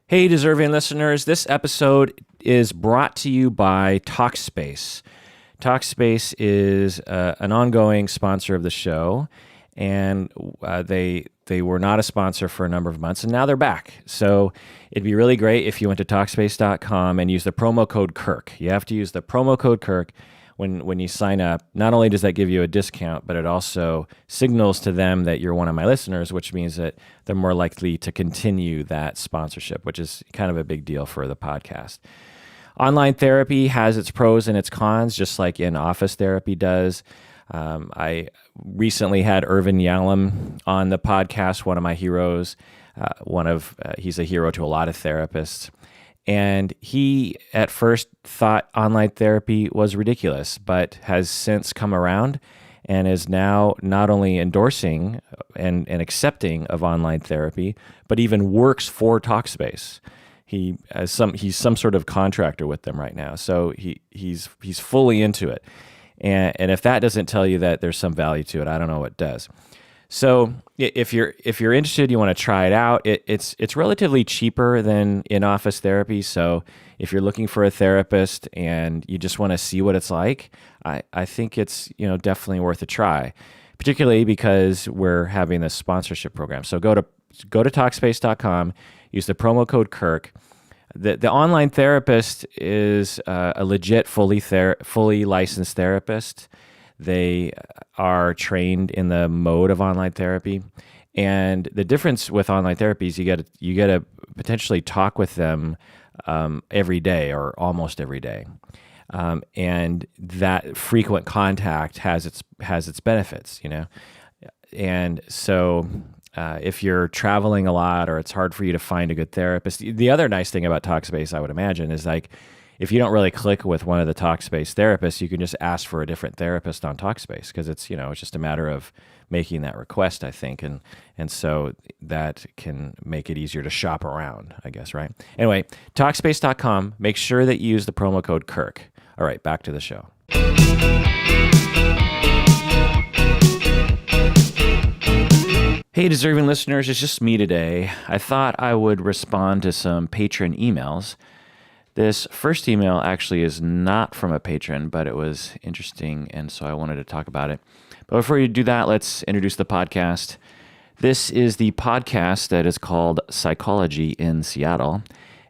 Hey, deserving listeners, this episode is brought to you by Talkspace. Talkspace is an ongoing sponsor of the show, and they were not a sponsor for a number of months, and now they're back. So it'd be really great if you went to Talkspace.com and use the promo code Kirk. You have to use the promo code Kirk when you sign up. Not only does that give you a discount, but it also signals to them that you're one of my listeners, which means that they're more likely to continue that sponsorship, which is kind of a big deal for the podcast. Online therapy has its pros and its cons, just like in-office therapy does. I recently had Irvin Yalom on the podcast, one of my heroes. He's a hero to a lot of therapists. And he, at first, thought online therapy was ridiculous, but has since come around and is now not only endorsing and accepting of online therapy, but even works for Talkspace. He's some sort of contractor with them right now, so he's fully into it. And if that doesn't tell you that there's some value to it, I don't know what does. So if you're interested, you want to try it out. It's relatively cheaper than in-office therapy. So if you're looking for a therapist and you just want to see what it's like, I think it's definitely worth a try, particularly because we're having this sponsorship program. So go to Talkspace.com, use the promo code Kirk. The online therapist is a legit fully licensed therapist. They are trained in the mode of online therapy, and the difference with online therapy is you get to potentially talk with them every day or almost every day, and that frequent contact has its benefits, and so. If you're traveling a lot or it's hard for you to find a good therapist, the other nice thing about Talkspace, I would imagine, is like if you don't really click with one of the Talkspace therapists, you can just ask for a different therapist on Talkspace because it's just a matter of making that request, I think, and so that can make it easier to shop around, I guess, right? Anyway, Talkspace.com. Make sure that you use the promo code Kirk. All right, back to the show. Hey, deserving listeners, it's just me today. I thought I would respond to some patron emails. This first email actually is not from a patron, but it was interesting, and so I wanted to talk about it. But before you do that, let's introduce the podcast. This is the podcast that is called Psychology in Seattle,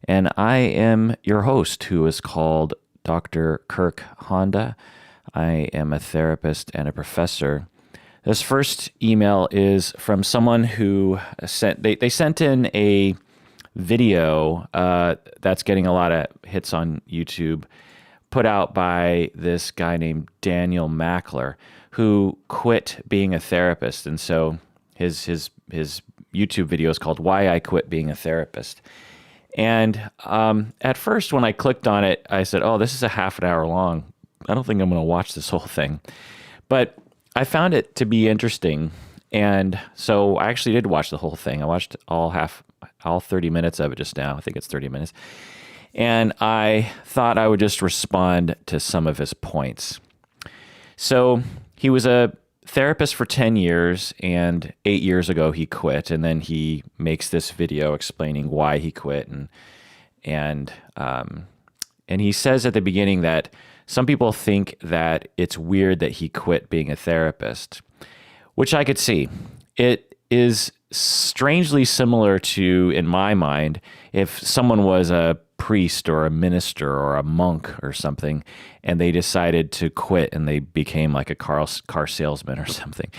and I am your host, who is called Dr. Kirk Honda. I am a therapist and a professor. This first email is from someone who sent in a video that's getting a lot of hits on YouTube, put out by this guy named Daniel Mackler, who quit being a therapist. And so his YouTube video is called Why I Quit Being a Therapist. And at first, when I clicked on it, I said, oh, this is a half an hour long. I don't think I'm going to watch this whole thing. But I found it to be interesting, and so I actually did watch the whole thing. I watched all 30 minutes of it just now. I think it's 30 minutes. And I thought I would just respond to some of his points. So he was a therapist for 10 years, and 8 years ago he quit, and then he makes this video explaining why he quit, and he says at the beginning that some people think that it's weird that he quit being a therapist, which I could see. It is strangely similar to, in my mind, if someone was a priest or a minister or a monk or something, and they decided to quit and they became like a car salesman or something.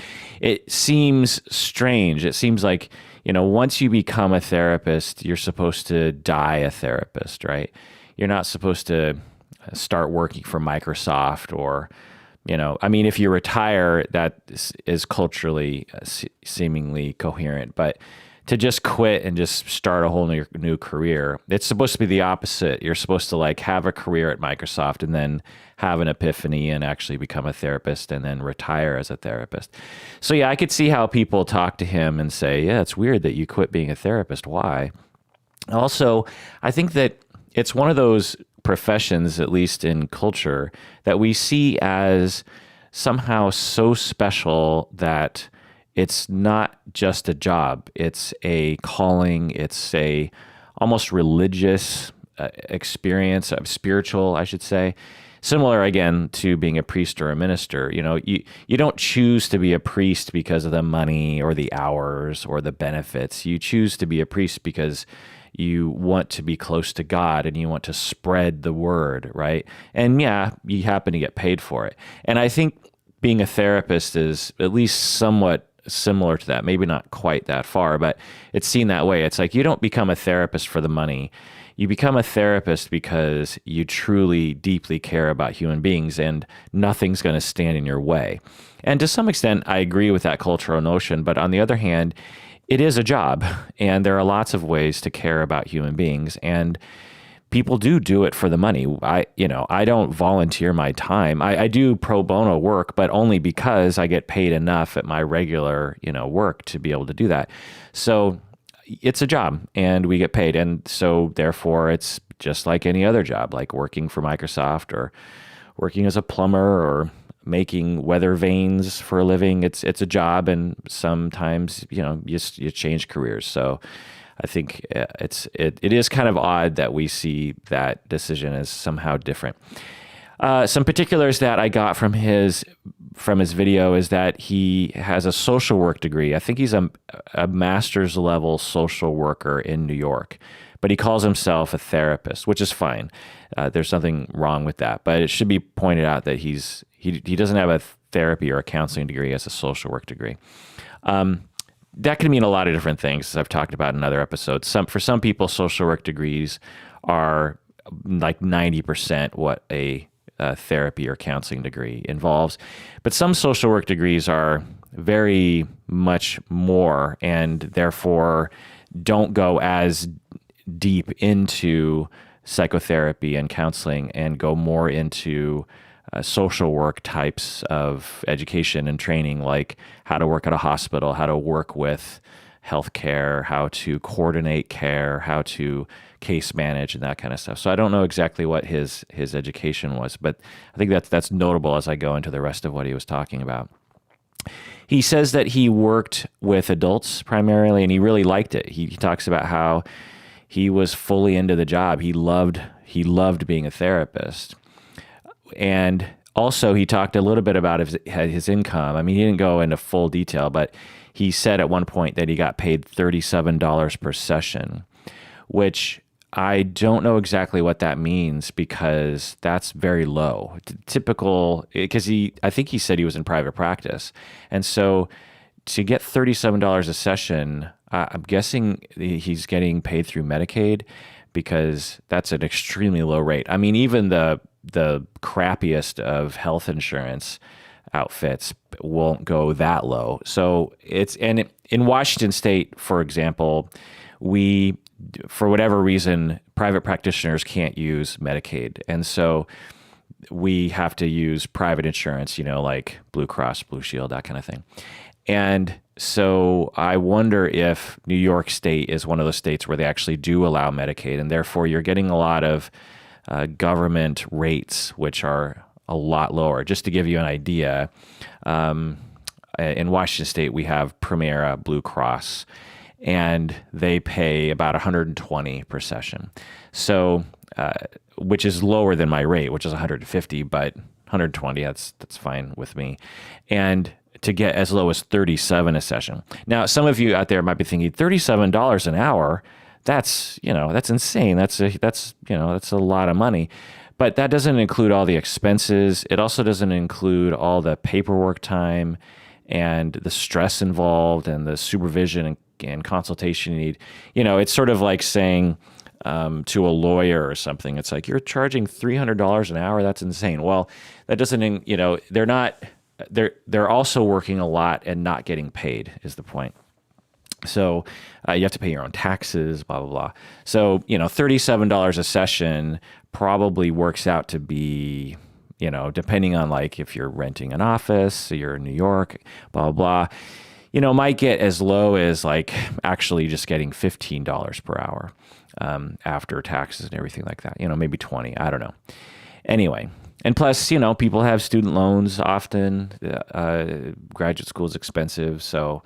It seems strange. It seems like, once you become a therapist, you're supposed to die a therapist, right? You're not supposed to start working for Microsoft or, if you retire, that is culturally seemingly coherent, but to just quit and just start a whole new career, it's supposed to be the opposite. You're supposed to have a career at Microsoft and then have an epiphany and actually become a therapist and then retire as a therapist. So yeah, I could see how people talk to him and say, yeah, it's weird that you quit being a therapist. Why? Also, I think that it's one of those professions, at least in culture, that we see as somehow so special that it's not just a job. It's a calling. It's a almost religious experience, spiritual, I should say. Similar again to being a priest or a minister. You don't choose to be a priest because of the money or the hours or the benefits. You choose to be a priest because you want to be close to God and you want to spread the word, right? And yeah, you happen to get paid for it. And I think being a therapist is at least somewhat similar to that. Maybe not quite that far, but it's seen that way. It's like you don't become a therapist for the money. You become a therapist because you truly, deeply care about human beings and nothing's going to stand in your way. And to some extent, I agree with that cultural notion. But on the other hand, it is a job, and there are lots of ways to care about human beings. And people do it for the money. I don't volunteer my time. I do pro bono work, but only because I get paid enough at my regular, work to be able to do that. So it's a job and we get paid. And so therefore it's just like any other job, like working for Microsoft or working as a plumber or making weather vanes for a living. It's a job, and sometimes, you change careers. So I think it is kind of odd that we see that decision as somehow different. Some particulars that I got from his video is that he has a social work degree. I think he's a master's level social worker in New York, but he calls himself a therapist, which is fine. There's nothing wrong with that, but it should be pointed out that he doesn't have a therapy or a counseling degree, he has a social work degree. That can mean a lot of different things, as I've talked about in other episodes. For some people, social work degrees are like 90% what a therapy or counseling degree involves. But some social work degrees are very much more, and therefore don't go as deep into psychotherapy and counseling and go more into social work types of education and training, like how to work at a hospital, how to work with healthcare, how to coordinate care, how to case manage, and that kind of stuff. So I don't know exactly what his education was, but I think that's notable as I go into the rest of what he was talking about. He says that he worked with adults primarily, and he really liked it. He talks about how he was fully into the job. He loved being a therapist. And also he talked a little bit about his income. I mean, he didn't go into full detail, but he said at one point that he got paid $37 per session, which I don't know exactly what that means, because that's very low. Typical, because I think he said he was in private practice. And so to get $37 a session, I'm guessing he's getting paid through Medicaid, because that's an extremely low rate. I mean, even the crappiest of health insurance outfits won't go that low. So in Washington State, for example, for whatever reason, private practitioners can't use Medicaid. And so we have to use private insurance, like Blue Cross, Blue Shield, that kind of thing. And so I wonder if New York State is one of those states where they actually do allow Medicaid, and therefore you're getting a lot of government rates, which are a lot lower. Just to give you an idea, in Washington State, we have Premera Blue Cross, and they pay about $120 per session. So, which is lower than my rate, which is $150, but $120, that's fine with me. And to get as low as $37 a session. Now, some of you out there might be thinking, $37 an hour, that's insane. That's a lot of money. But that doesn't include all the expenses. It also doesn't include all the paperwork time and the stress involved and the supervision and consultation you need. It's sort of like saying to a lawyer or something, it's like, you're charging $300 an hour? That's insane. Well, that doesn't, they're also working a lot and not getting paid, is the point. So you have to pay your own taxes, blah, blah, blah. So, $37 a session probably works out to be, depending on like if you're renting an office, you're in New York, blah, blah, blah, might get as low as like actually just getting $15 per hour after taxes and everything like that, maybe 20, I don't know. Anyway. And plus, people have student loans often. Graduate school is expensive. So,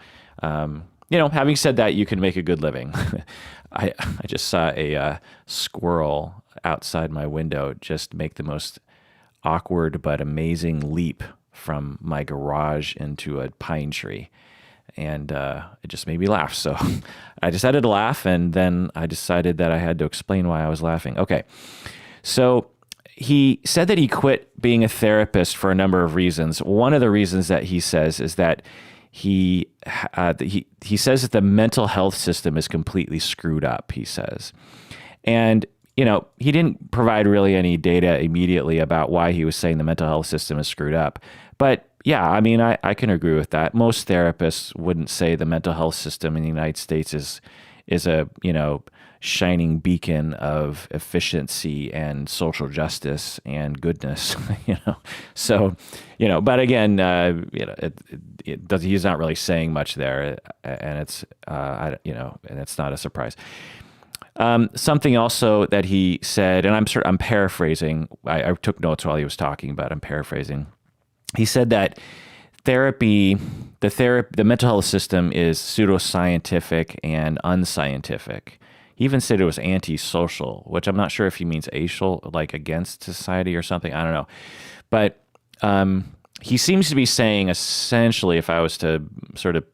having said that, you can make a good living. I just saw a squirrel outside my window just make the most awkward but amazing leap from my garage into a pine tree. And it just made me laugh. So I decided to laugh, and then I decided that I had to explain why I was laughing. Okay. So he said that he quit being a therapist for a number of reasons. One of the reasons that he says is that he says that the mental health system is completely screwed up, he says. And, he didn't provide really any data immediately about why he was saying the mental health system is screwed up. But yeah, I mean, I can agree with that. Most therapists wouldn't say the mental health system in the United States is a, shining beacon of efficiency and social justice and goodness, So, but again, he's not really saying much there, and it's, and it's not a surprise. Something also that he said, and I'm paraphrasing. I took notes while he was talking, but I'm paraphrasing. He said that the mental health system is pseudoscientific and unscientific. He even said it was antisocial, which I'm not sure if he means asocial, like against society or something. I don't know. But he seems to be saying essentially, if I was to sort of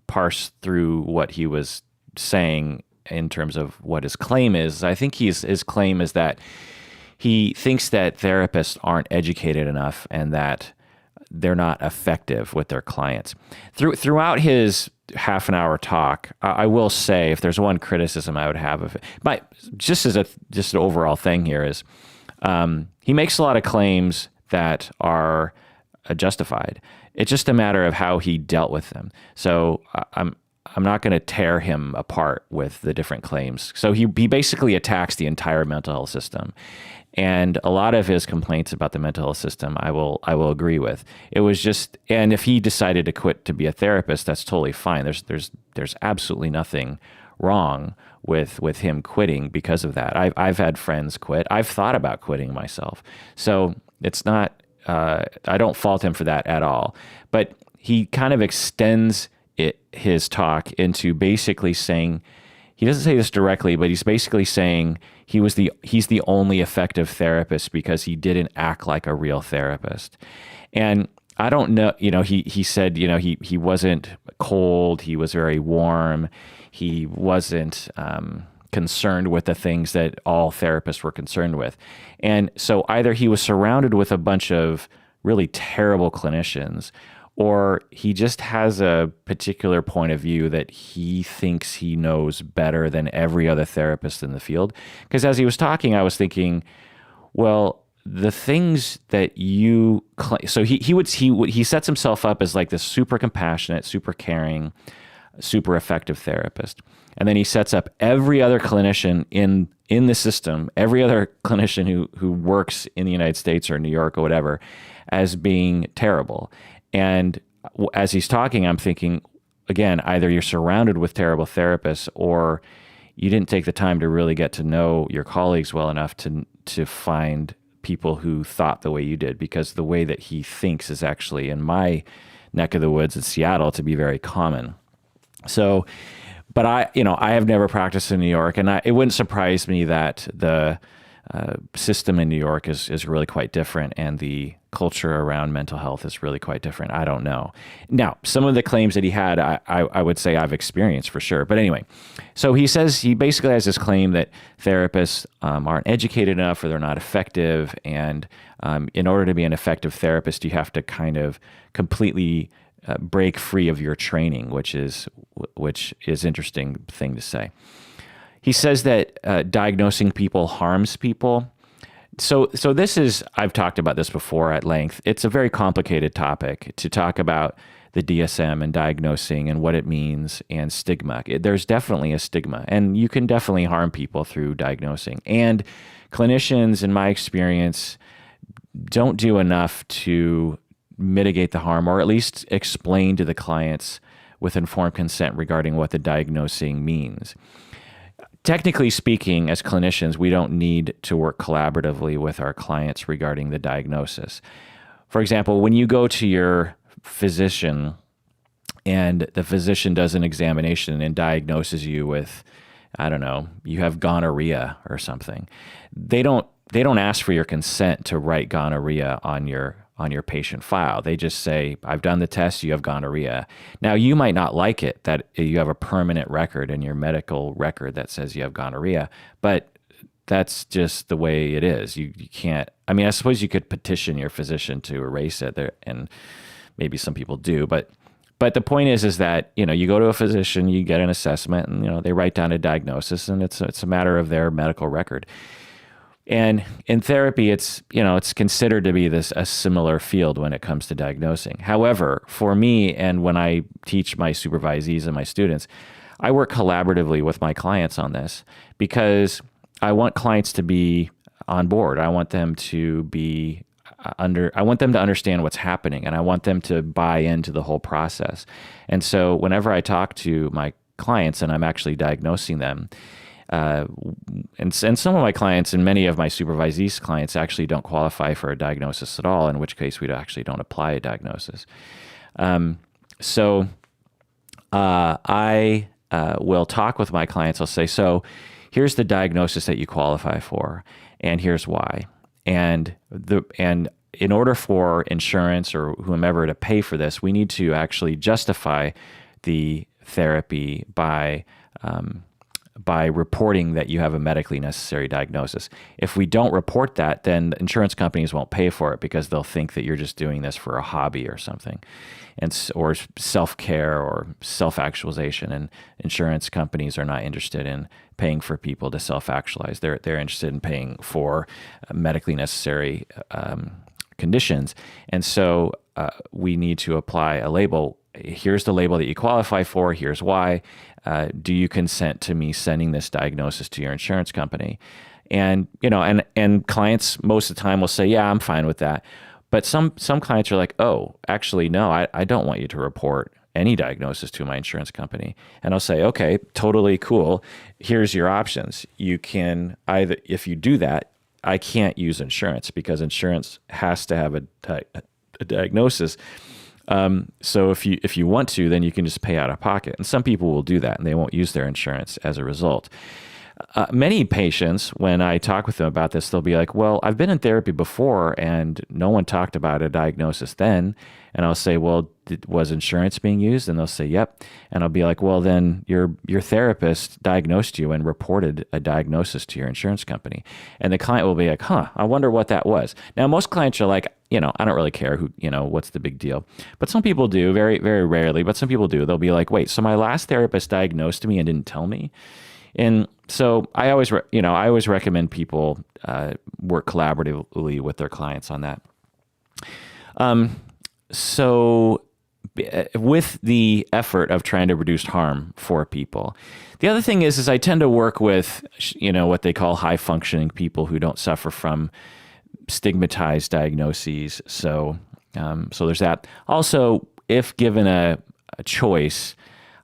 parse through what he was saying in terms of what his claim is, I think his claim is that he thinks that therapists aren't educated enough and that they're not effective with their clients. Throughout his half an hour talk, I will say, if there's one criticism I would have of it, but just an overall thing here is, he makes a lot of claims that are justified. It's just a matter of how he dealt with them. So I'm not going to tear him apart with the different claims. So he basically attacks the entire mental health system. And a lot of his complaints about the mental health system, I will agree with. It was just, and if he decided to quit to be a therapist, that's totally fine. There's absolutely nothing wrong with him quitting because of that. I've had friends quit. I've thought about quitting myself. So it's not, I don't fault him for that at all. But he kind of extends his talk into basically saying, he doesn't say this directly, but he's basically saying he's the only effective therapist because he didn't act like a real therapist. And I don't know, he said, he wasn't cold, he was very warm, he wasn't concerned with the things that all therapists were concerned with. And so either he was surrounded with a bunch of really terrible clinicians, or he just has a particular point of view that he thinks he knows better than every other therapist in the field. Because as he was talking, I was thinking, well, the things that you so he sets himself up as like this super compassionate, super caring, super effective therapist, and then he sets up every other clinician in the system, every other clinician who works in the United States or New York or whatever, as being terrible. And as he's talking, I'm thinking, again, either you're surrounded with terrible therapists or you didn't take the time to really get to know your colleagues well enough to find people who thought the way you did, because the way that he thinks is actually, in my neck of the woods in Seattle, to be very common. So, but I have never practiced in New York, and it wouldn't surprise me that the system in New York is really quite different, and the culture around mental health is really quite different. I don't know. Now, some of the claims that he had, I would say I've experienced for sure. But anyway, so he says he basically has this claim that therapists aren't educated enough or they're not effective. And in order to be an effective therapist, you have to kind of completely break free of your training, which is interesting thing to say. He says that diagnosing people harms people. So this is, I've talked about this before at length. It's a very complicated topic to talk about the DSM and diagnosing and what it means and stigma. There's definitely a stigma, and you can definitely harm people through diagnosing. And clinicians, in my experience, don't do enough to mitigate the harm, or at least explain to the clients with informed consent regarding what the diagnosing means. Technically speaking, as clinicians, we don't need to work collaboratively with our clients regarding the diagnosis. For example, when you go to your physician and the physician does an examination and diagnoses you with, I don't know, you have gonorrhea or something. They don't ask for your consent to write gonorrhea on your patient file. They just say, I've done the test, you have gonorrhea. Now, you might not like it that you have a permanent record in your medical record that says you have gonorrhea, but that's just the way it is. You can't, I mean, I suppose you could petition your physician to erase it there, and maybe some people do, but the point is that, you go to a physician, you get an assessment, and, they write down a diagnosis, and it's a matter of their medical record. And in therapy, it's considered to be a similar field when it comes to diagnosing. However, for me, and when I teach my supervisees and my students, I work collaboratively with my clients on this because I want clients to be on board. I want them to be I want them to understand what's happening, and I want them to buy into the whole process. And so whenever I talk to my clients and I'm actually diagnosing them, and some of my clients and many of my supervisees clients actually don't qualify for a diagnosis at all, in which case we actually don't apply a diagnosis. So I will talk with my clients. I'll say, so here's the diagnosis that you qualify for, and here's why. And in order for insurance or whomever to pay for this, we need to actually justify the therapy by reporting that you have a medically necessary diagnosis. If we don't report that, then the insurance companies won't pay for it because they'll think that you're just doing this for a hobby or something, or self-care or self-actualization. And insurance companies are not interested in paying for people to self-actualize. They're interested in paying for medically necessary conditions. And so we need to apply a label. Here's the label that you qualify for. Here's why. Do you consent to me sending this diagnosis to your insurance company? And and clients most of the time will say, yeah, I'm fine with that. But some clients are like, oh, actually, no, I don't want you to report any diagnosis to my insurance company. And I'll say, okay, totally cool. Here's your options. You can either, if you do that, I can't use insurance because insurance has to have a diagnosis. So if you want to, then you can just pay out of pocket. And some people will do that and they won't use their insurance as a result. Many patients, when I talk with them about this, they'll be like, well, I've been in therapy before and no one talked about a diagnosis then. And I'll say, well, was insurance being used? And they'll say, yep. And I'll be like, well, then your therapist diagnosed you and reported a diagnosis to your insurance company. And the client will be like, I wonder what that was. Now, most clients are like, I don't really care who, what's the big deal. But some people do, very, very rarely, but some people do. They'll be like, wait, so my last therapist diagnosed me and didn't tell me? And so I always recommend people work collaboratively with their clients on that. So with the effort of trying to reduce harm for people, the other thing is I tend to work with, what they call high functioning people who don't suffer from stigmatized diagnoses. So there's that. Also, if given a choice,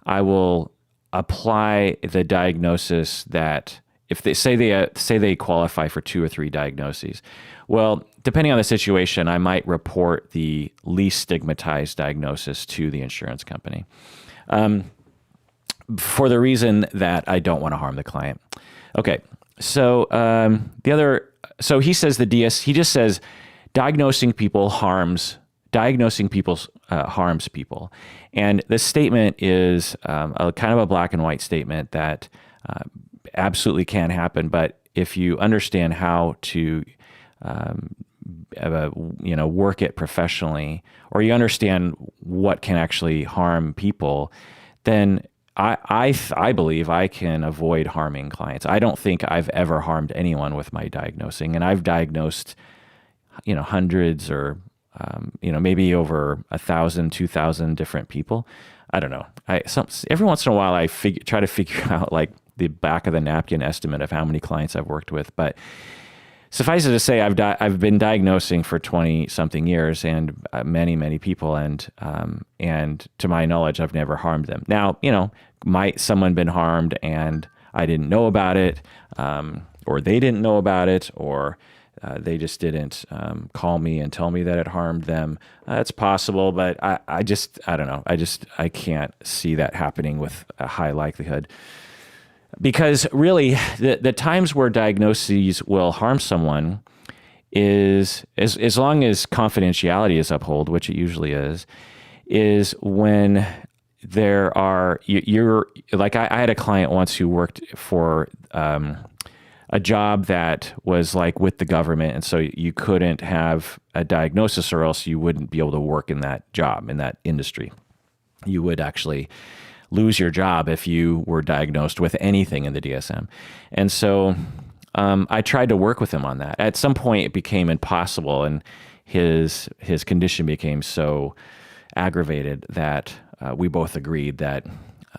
I will apply the diagnosis that if they say they qualify for 2 or 3 diagnoses. Well, depending on the situation, I might report the least stigmatized diagnosis to the insurance company, for the reason that I don't want to harm the client. Okay, so so he says he just says diagnosing people harms people. And this statement is a kind of a black and white statement that absolutely can happen. But if you understand how to, work it professionally, or you understand what can actually harm people, then I believe I can avoid harming clients. I don't think I've ever harmed anyone with my diagnosing, and I've diagnosed, hundreds or maybe over 1,000, 2,000 different people. I don't know. Every once in a while, I try to figure out like the back of the napkin estimate of how many clients I've worked with. But suffice it to say, I've been diagnosing for 20 something years and many, many people, and to my knowledge, I've never harmed them. Now, might someone been harmed and I didn't know about it, or they didn't know about it, or they just didn't call me and tell me that it harmed them. It's possible, but I don't know. I can't see that happening with a high likelihood. Because really, the times where diagnoses will harm someone is, as long as confidentiality is upheld, which it usually is when there are, you're like, I had a client once who worked for a job that was like with the government. And so you couldn't have a diagnosis or else you wouldn't be able to work in that job, in that industry. You would actually lose your job if you were diagnosed with anything in the DSM. And so I tried to work with him on that. At some point, it became impossible, and his condition became so aggravated that we both agreed that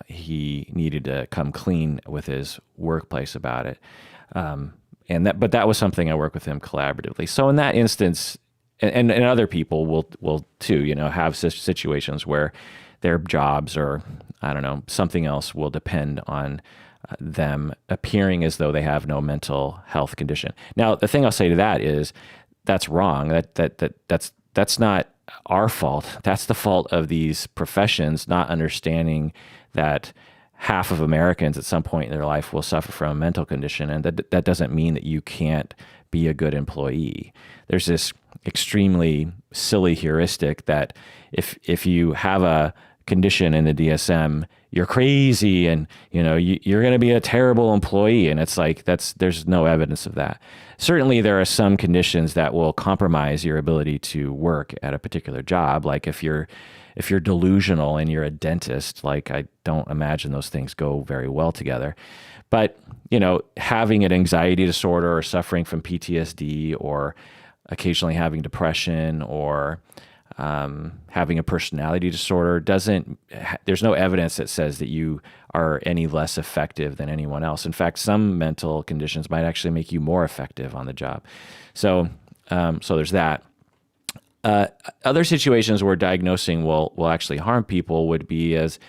he needed to come clean with his workplace about it. But that was something I worked with him collaboratively. So in that instance, and other people will too, have situations where their jobs or I don't know, something else will depend on them appearing as though they have no mental health condition. Now, the thing I'll say to that is that's wrong. That's not our fault. That's the fault of these professions not understanding that half of Americans at some point in their life will suffer from a mental condition, and that doesn't mean that you can't be a good employee. There's this extremely silly heuristic that if you have a condition in the DSM, you're crazy and you're going to be a terrible employee, and it's like there's no evidence of that. Certainly there are some conditions that will compromise your ability to work at a particular job, like if you're delusional and you're a dentist, like I don't imagine those things go very well together. But having an anxiety disorder or suffering from PTSD or occasionally having depression or having a personality disorder there's no evidence that says that you are any less effective than anyone else. In fact, some mental conditions might actually make you more effective on the job. So there's that. Other situations where diagnosing will actually harm people would be as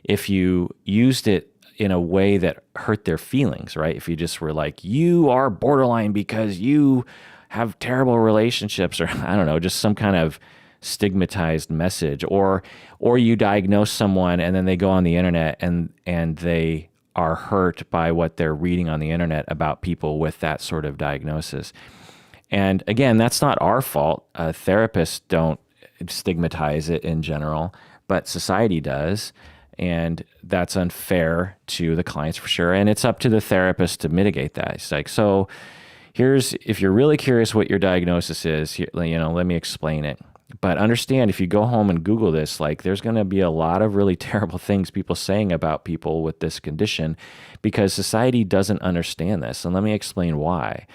if you used it in a way that hurt their feelings, right? If you just were like, you are borderline because you have terrible relationships, or I don't know, just some kind of stigmatized message, or you diagnose someone and then they go on the internet and they are hurt by what they're reading on the internet about people with that sort of diagnosis. And again, that's not our fault. Therapists don't stigmatize it in general, but society does. And that's unfair to the clients for sure. And it's up to the therapist to mitigate that. It's like, so if you're really curious what your diagnosis is, let me explain it. But understand, if you go home and Google this, like there's going to be a lot of really terrible things people saying about people with this condition because society doesn't understand this. And let me explain why.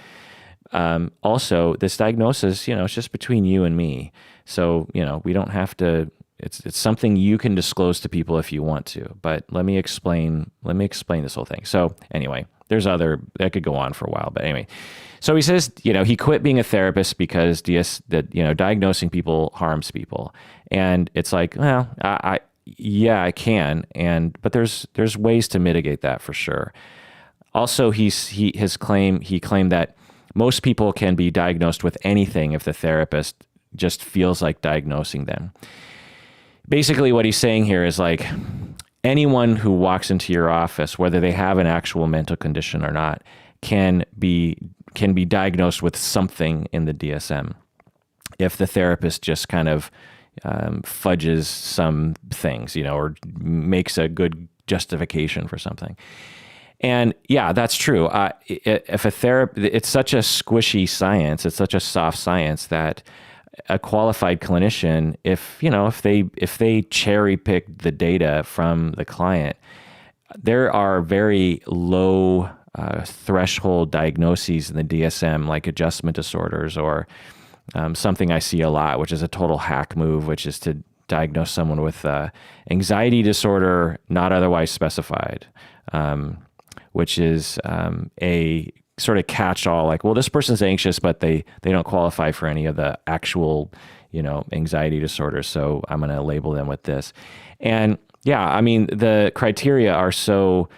Also, this diagnosis, it's just between you and me. So, we don't have to, it's something you can disclose to people if you want to, but let me explain this whole thing. So anyway, that could go on for a while, but anyway. So he says, he quit being a therapist because diagnosing people harms people. And it's like, well, I can. But there's ways to mitigate that for sure. Also, he claimed that most people can be diagnosed with anything if the therapist just feels like diagnosing them. Basically, what he's saying here is like anyone who walks into your office, whether they have an actual mental condition or not, can be diagnosed with something in the DSM if the therapist just kind of fudges some things, or makes a good justification for something. And yeah, that's true. If it's such a squishy science, it's such a soft science that a qualified clinician, if they cherry pick the data from the client, there are very low threshold diagnoses in the DSM, like adjustment disorders, or something I see a lot, which is a total hack move, which is to diagnose someone with anxiety disorder not otherwise specified, which is a sort of catch-all, like, well, this person's anxious, but they don't qualify for any of the actual, anxiety disorders, so I'm going to label them with this. And yeah, I mean, the criteria are so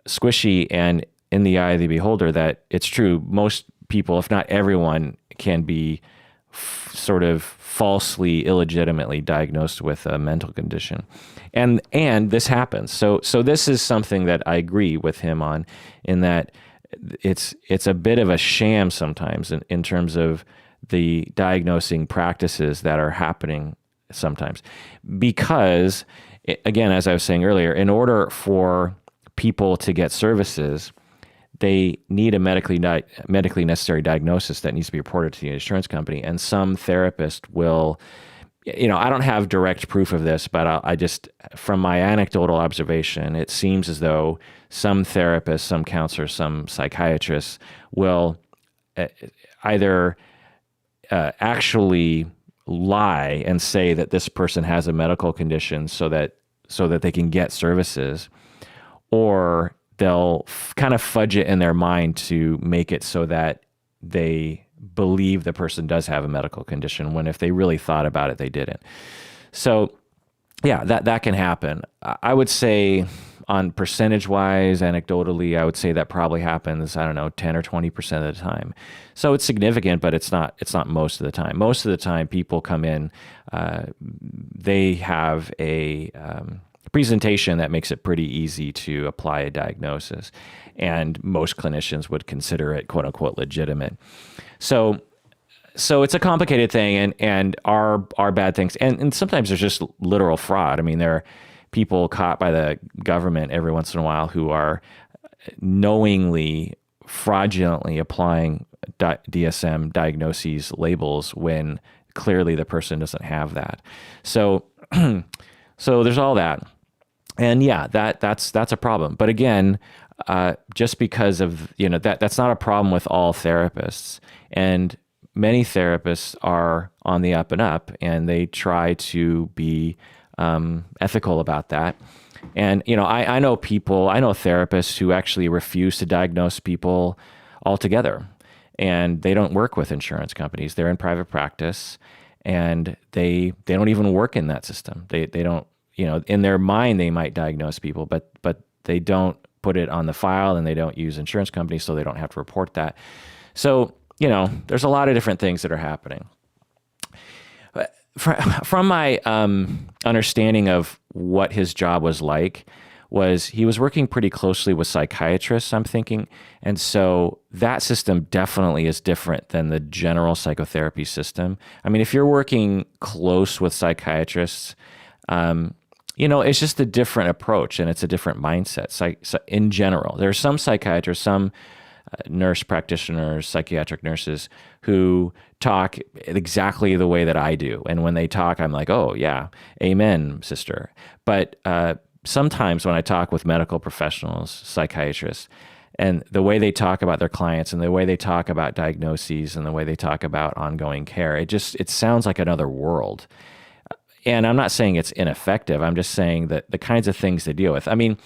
squishy and in the eye of the beholder that it's true. Most people, if not everyone, can be sort of falsely, illegitimately diagnosed with a mental condition. And this happens. So this is something that I agree with him on, in that it's a bit of a sham sometimes in terms of the diagnosing practices that are happening sometimes. Because, again, as I was saying earlier, in order for people to get services, they need a medically necessary diagnosis that needs to be reported to the insurance company. And some therapist will, I don't have direct proof of this, but I just, from my anecdotal observation, it seems as though some therapists, some counselors, some psychiatrists will either actually lie and say that this person has a medical condition so that they can get services, or they'll kind of fudge it in their mind to make it so that they believe the person does have a medical condition, when if they really thought about it, they didn't. So yeah, that can happen. I would say, on percentage-wise, anecdotally, I would say that probably happens, 10 or 20% of the time. So it's significant, but it's not most of the time. Most of the time, people come in, they have a presentation that makes it pretty easy to apply a diagnosis, and most clinicians would consider it "quote unquote" legitimate. So it's a complicated thing, and are bad things, and sometimes there's just literal fraud. I mean, there are people caught by the government every once in a while who are knowingly, fraudulently applying DSM diagnoses labels when clearly the person doesn't have that. So there's all that. And yeah, that's a problem. But again, just because of, that's not a problem with all therapists. And many therapists are on the up and up, and they try to be ethical about that. And, I know therapists who actually refuse to diagnose people altogether, and they don't work with insurance companies. They're in private practice, and they don't even work in that system. They don't, in their mind, they might diagnose people, but they don't put it on the file, and they don't use insurance companies, so they don't have to report that. So, there's a lot of different things that are happening. From my understanding of what his job was like, was he was working pretty closely with psychiatrists, I'm thinking. And so that system definitely is different than the general psychotherapy system. I mean, if you're working close with psychiatrists, it's just a different approach, and it's a different mindset. So in general, there are some psychiatrists, some nurse practitioners, psychiatric nurses, who talk exactly the way that I do. And when they talk, I'm like, oh yeah, amen, sister. But sometimes when I talk with medical professionals, psychiatrists, and the way they talk about their clients, and the way they talk about diagnoses, and the way they talk about ongoing care, it sounds like another world. And I'm not saying it's ineffective. I'm just saying that the kinds of things they deal with. I mean,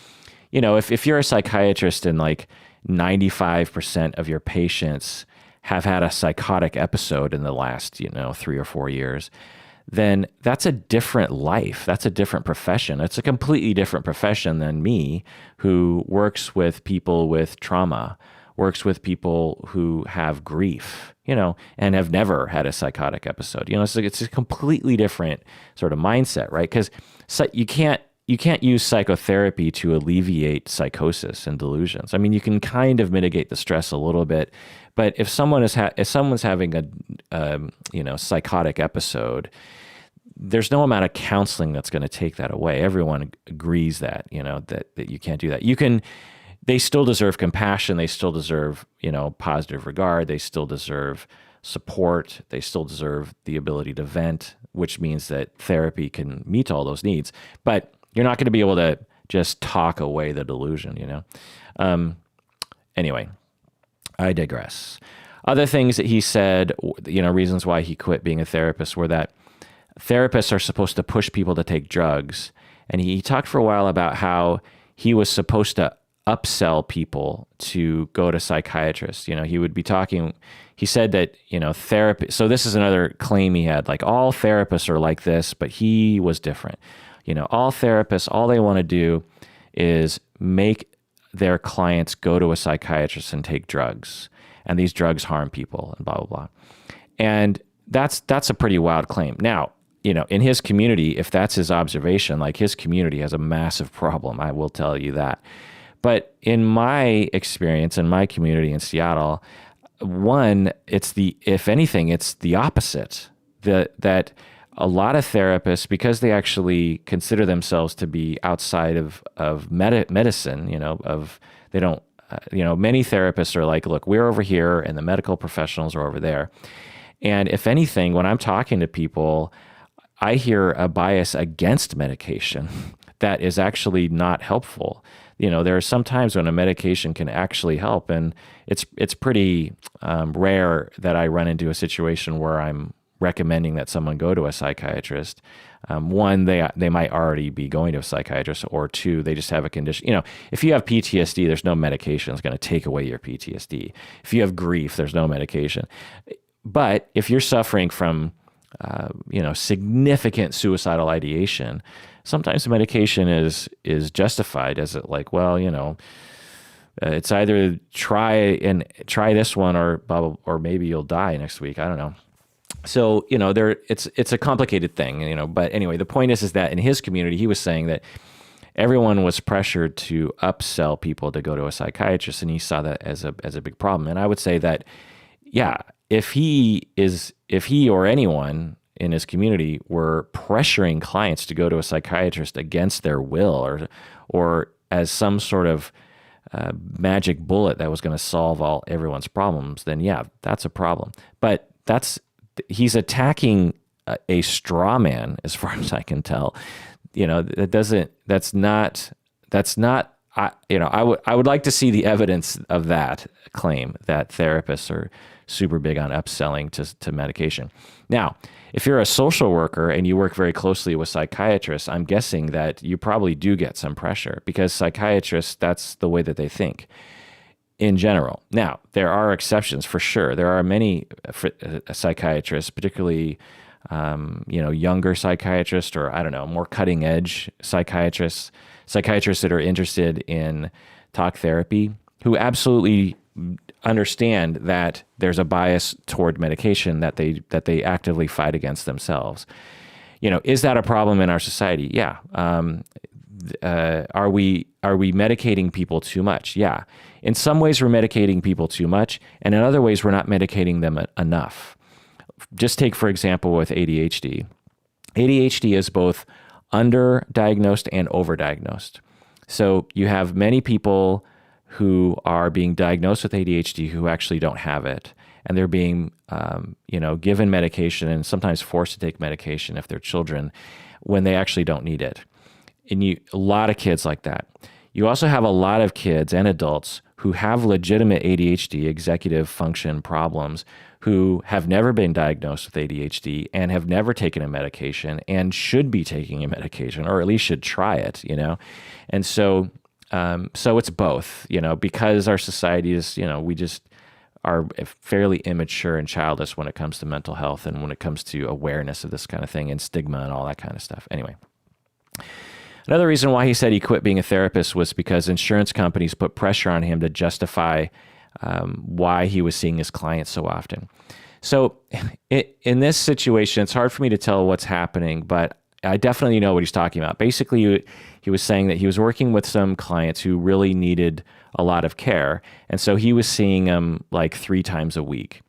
if you're a psychiatrist and like 95% of your patients have had a psychotic episode in the last, 3 or 4 years, then that's a different life. That's a different profession. It's a completely different profession than me, who works with people with trauma, works with people who have grief, and have never had a psychotic episode. It's a completely different sort of mindset, right? Because you can't use psychotherapy to alleviate psychosis and delusions. I mean, you can kind of mitigate the stress a little bit, but if someone's having a psychotic episode, there's no amount of counseling that's going to take that away. Everyone agrees that that you can't do that. They still deserve compassion. They still deserve positive regard. They still deserve support. They still deserve the ability to vent, which means that therapy can meet all those needs. But you're not going to be able to just talk away the delusion, Anyway, I digress. Other things that he said, reasons why he quit being a therapist, were that therapists are supposed to push people to take drugs. And he talked for a while about how he was supposed to upsell people to go to psychiatrists. He would be talking, he said that, therapy, so this is another claim he had, like all therapists are like this, but he was different. All therapists, all they want to do is make their clients go to a psychiatrist and take drugs. And these drugs harm people and blah, blah, blah. And that's a pretty wild claim. Now, in his community, if that's his observation, like his community has a massive problem, I will tell you that. But in my experience, in my community in Seattle, if anything, it's the opposite. That a lot of therapists, because they actually consider themselves to be outside of medicine, they don't, many therapists are like, look, we're over here and the medical professionals are over there. And if anything, when I'm talking to people, I hear a bias against medication that is actually not helpful. There are some times when a medication can actually help, and it's pretty rare that I run into a situation where I'm recommending that someone go to a psychiatrist. One, they might already be going to a psychiatrist, or two, they just have a condition. If you have PTSD, there's no medication that's going to take away your PTSD. If you have grief, there's no medication. But if you're suffering from, significant suicidal ideation, sometimes the medication is justified as like, well, it's either try this one or maybe you'll die next week. I don't know. So, it's a complicated thing, but anyway, the point is that in his community, he was saying that everyone was pressured to upsell people to go to a psychiatrist, and he saw that as a big problem. And I would say that, yeah, if he or anyone in his community were pressuring clients to go to a psychiatrist against their will, or as some sort of magic bullet that was going to solve everyone's problems, then yeah, that's a problem. But he's attacking a straw man, as far as I can tell. That's not. I would like to see the evidence of that claim that therapists are super big on upselling to medication. Now, if you're a social worker and you work very closely with psychiatrists, I'm guessing that you probably do get some pressure, because psychiatrists, that's the way that they think in general. Now, there are exceptions for sure. There are many psychiatrists, particularly younger psychiatrists, or I don't know, more cutting edge psychiatrists that are interested in talk therapy, who absolutely understand that there's a bias toward medication that they actively fight against themselves. Is that a problem in our society? Yeah. Are we medicating people too much? Yeah. In some ways, we're medicating people too much, and in other ways, we're not medicating them enough. Just take, for example, with ADHD. ADHD is both underdiagnosed and overdiagnosed. So you have many people who are being diagnosed with ADHD who actually don't have it, and they're being given medication and sometimes forced to take medication if they're children when they actually don't need it. And a lot of kids like that. You also have a lot of kids and adults who have legitimate ADHD, executive function problems, who have never been diagnosed with ADHD and have never taken a medication and should be taking a medication, or at least should try it, And so it's both, because our society is, we just are fairly immature and childish when it comes to mental health and when it comes to awareness of this kind of thing and stigma and all that kind of stuff. Anyway. Another reason why he said he quit being a therapist was because insurance companies put pressure on him to justify why he was seeing his clients so often. So in this situation, it's hard for me to tell what's happening, but I definitely know what he's talking about. Basically, he was saying that he was working with some clients who really needed a lot of care, and so he was seeing them like 3 times a week,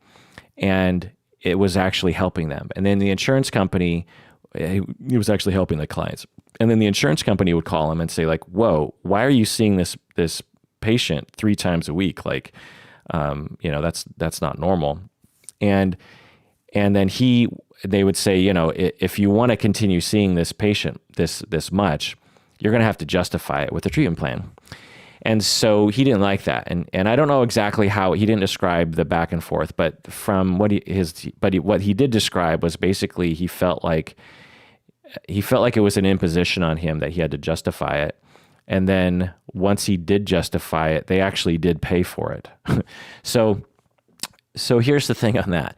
and it was actually helping them. And then the insurance company, he was actually helping the clients. And then the insurance company would call him and say, like, whoa, why are you seeing this patient 3 times a week? Like, that's not normal. And then they would say, if you want to continue seeing this patient this much, you're going to have to justify it with a treatment plan. And so he didn't like that. And I don't know exactly how, he didn't describe the back and forth, but from what he did describe was basically he felt like it was an imposition on him that he had to justify it. And then once he did justify it, they actually did pay for it. So here's the thing on that.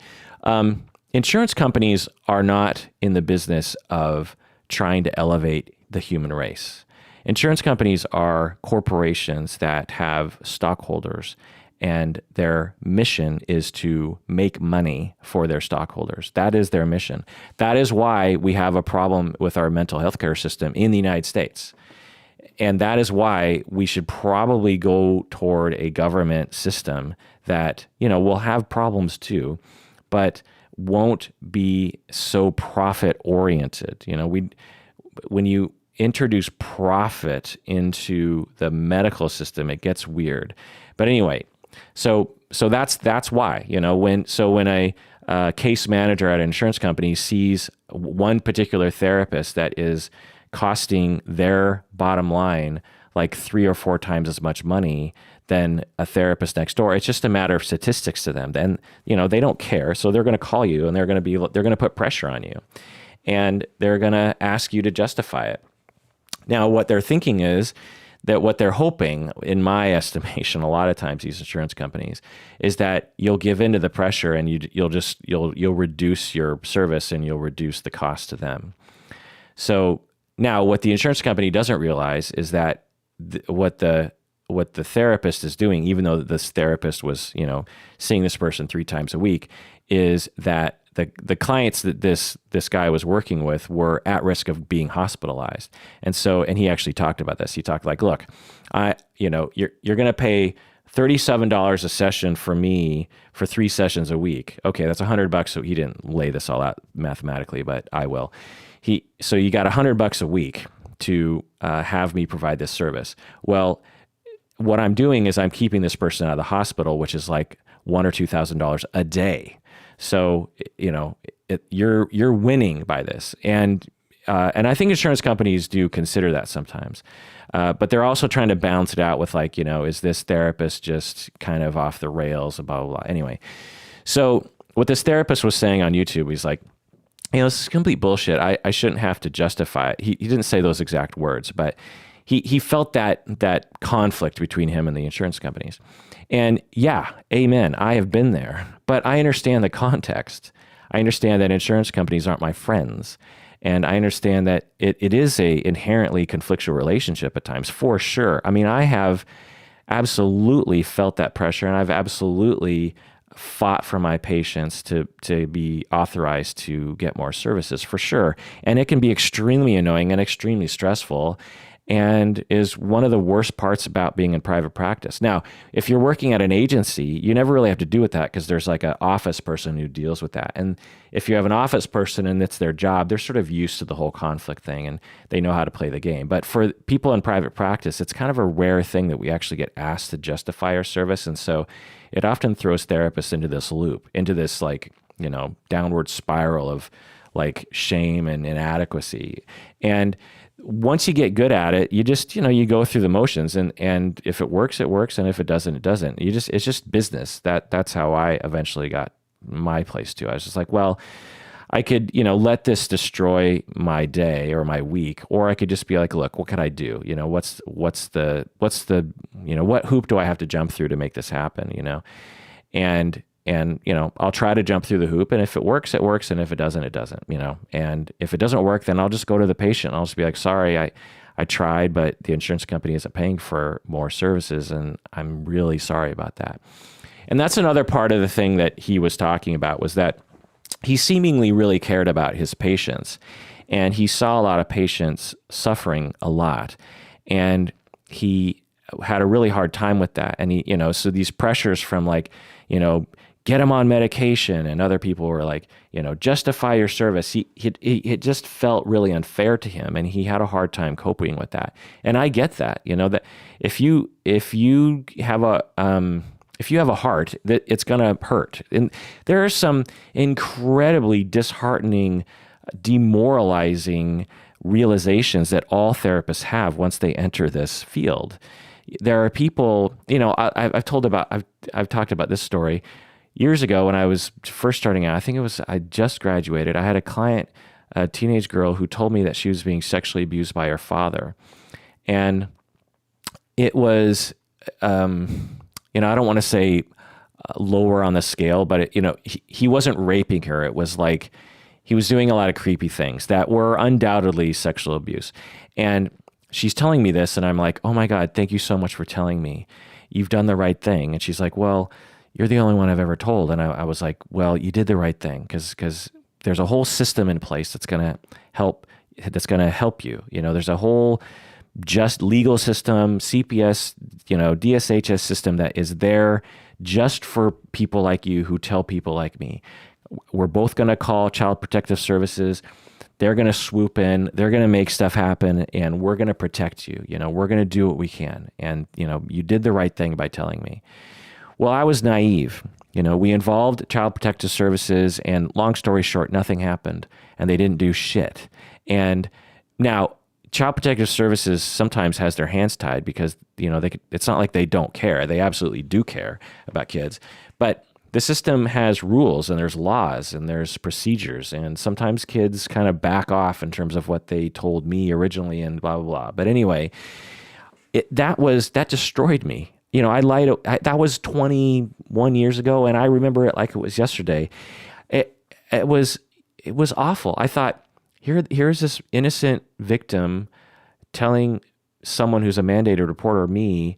Insurance companies are not in the business of trying to elevate the human race. Insurance companies are corporations that have stockholders, and their mission is to make money for their stockholders. That is their mission. That is why we have a problem with our mental health care system in the United States. And that is why we should probably go toward a government system that, will have problems too, but won't be so profit oriented. When you introduce profit into the medical system, it gets weird. But anyway, so that's why, when a case manager at an insurance company sees one particular therapist that is costing their bottom line like 3 or 4 times as much money than a therapist next door, it's just a matter of statistics to them. Then, they don't care. So they're going to call you and they're going to put pressure on you, and they're going to ask you to justify it. Now, what they're thinking is that what they're hoping, in my estimation, a lot of times these insurance companies, is that you'll give in to the pressure and you'll reduce your service and you'll reduce the cost to them. So now what the insurance company doesn't realize is that what the therapist is doing, even though this therapist was, seeing this person 3 times a week, is that the clients that this guy was working with were at risk of being hospitalized. And he actually talked about this. He talked like, look, you're going to pay $37 a session for me for 3 sessions a week. Okay, that's $100. So he didn't lay this all out mathematically, but I will. So you got $100 a week to have me provide this service. Well, what I'm doing is I'm keeping this person out of the hospital, which is like $1,000 or $2,000 a day. So, you're winning by this. And I think insurance companies do consider that sometimes. But they're also trying to balance it out with like, is this therapist just kind of off the rails, blah, blah, blah. Anyway, so what this therapist was saying on YouTube, he's like, this is complete bullshit. I shouldn't have to justify it. He didn't say those exact words, but he felt that conflict between him and the insurance companies. And yeah, amen. I have been there, but I understand the context. I understand that insurance companies aren't my friends. And I understand that it is a inherently conflictual relationship at times, for sure. I mean, I have absolutely felt that pressure, and I've absolutely fought for my patients to be authorized to get more services, for sure. And it can be extremely annoying and extremely stressful, and is one of the worst parts about being in private practice. Now, if you're working at an agency, you never really have to do with that because there's like an office person who deals with that. And if you have an office person and it's their job, they're sort of used to the whole conflict thing and they know how to play the game. But for people in private practice, it's kind of a rare thing that we actually get asked to justify our service. And so it often throws therapists into this loop, into this like, downward spiral of like shame and inadequacy. And once you get good at it, you just, you go through the motions, and if it works, it works. And if it doesn't, it doesn't. It's just business. That's how I eventually got my place too. I was just like, well, I could, let this destroy my day or my week, or I could just be like, look, what can I do? What hoop do I have to jump through to make this happen? And, I'll try to jump through the hoop, and if it works, it works. And if it doesn't, it doesn't, and if it doesn't work, then I'll just go to the patient. I'll just be like, sorry, I tried, but the insurance company isn't paying for more services. And I'm really sorry about that. And that's another part of the thing that he was talking about, was that he seemingly really cared about his patients, and he saw a lot of patients suffering a lot. And he had a really hard time with that. And so these pressures from like, get him on medication, and other people were like, justify your service. It just felt really unfair to him, and he had a hard time coping with that. And I get that, that if you have a heart, that it's going to hurt. And there are some incredibly disheartening, demoralizing realizations that all therapists have once they enter this field. There are people, I've talked about this story. Years ago, when I was first starting out, I just graduated. I had a client, a teenage girl, who told me that she was being sexually abused by her father. And it was, I don't want to say lower on the scale, but he wasn't raping her. It was like he was doing a lot of creepy things that were undoubtedly sexual abuse. And she's telling me this, and I'm like, oh my God, thank you so much for telling me. you've done the right thing. And she's like, well, you're the only one I've ever told. And I was like, well, you did the right thing because there's a whole system in place that's going to help you. There's a whole just legal system, CPS, DSHS system that is there just for people like you who tell people like me. We're both going to call Child Protective Services. They're going to swoop in. They're going to make stuff happen, and we're going to protect you. We're going to do what we can. And, you did the right thing by telling me. Well, I was naive. We involved Child Protective Services, and long story short, nothing happened, and they didn't do shit. And now, Child Protective Services sometimes has their hands tied because, it's not like they don't care. They absolutely do care about kids. But the system has rules, and there's laws, and there's procedures, and sometimes kids kind of back off in terms of what they told me originally and blah, blah, blah. But anyway, that destroyed me. I lied. That was 21 years ago, and I remember it like it was yesterday. It was awful. I thought, here's this innocent victim telling someone who's a mandated reporter, me,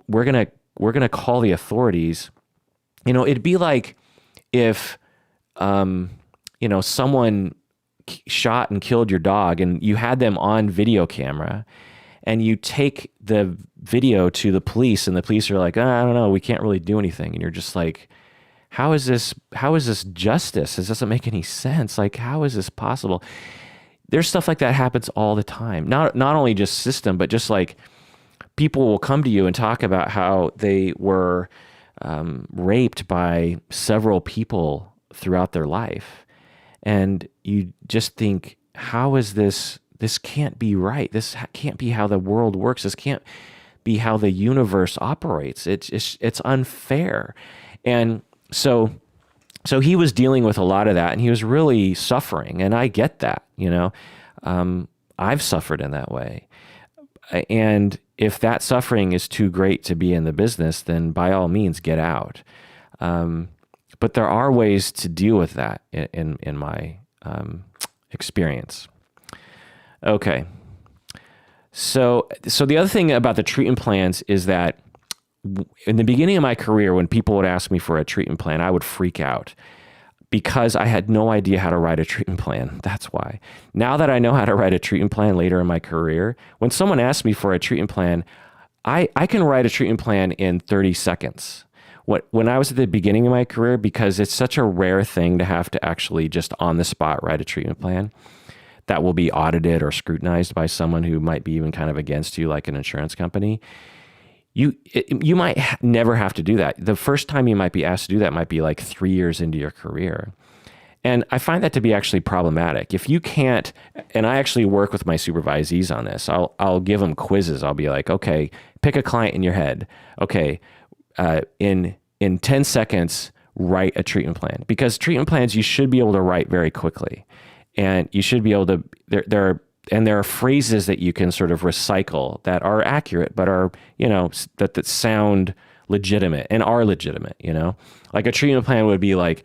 we're gonna call the authorities. It'd be like if someone shot and killed your dog, and you had them on video camera, and you take the video to the police, and the police are like, I don't know, we can't really do anything. And you're just like, how is this justice? This doesn't make any sense. Like, how is this possible? There's stuff like that happens all the time. Not only just system, but just like people will come to you and talk about how they were raped by several people throughout their life. And you just think, how is this? This can't be right. This can't be how the world works. This can't be how the universe operates. It's unfair. And so he was dealing with a lot of that, and he was really suffering. And I get that, I've suffered in that way. And if that suffering is too great to be in the business, then by all means, get out. But there are ways to deal with that in my experience. Okay. So the other thing about the treatment plans is that in the beginning of my career, when people would ask me for a treatment plan, I would freak out because I had no idea how to write a treatment plan. That's why. Now that I know how to write a treatment plan later in my career, when someone asks me for a treatment plan, I can write a treatment plan in 30 seconds. When I was at the beginning of my career, because it's such a rare thing to have to actually just on the spot write a treatment plan that will be audited or scrutinized by someone who might be even kind of against you, like an insurance company, you might never have to do that. The first time you might be asked to do that might be like 3 years into your career. And I find that to be actually problematic. If you can't, and I actually work with my supervisees on this, I'll give them quizzes. I'll be like, okay, pick a client in your head. Okay, in 10 seconds, write a treatment plan. Because treatment plans, you should be able to write very quickly. And you should be able to, there are phrases that you can sort of recycle that are accurate, but are, that sound legitimate and are legitimate, Like a treatment plan would be like,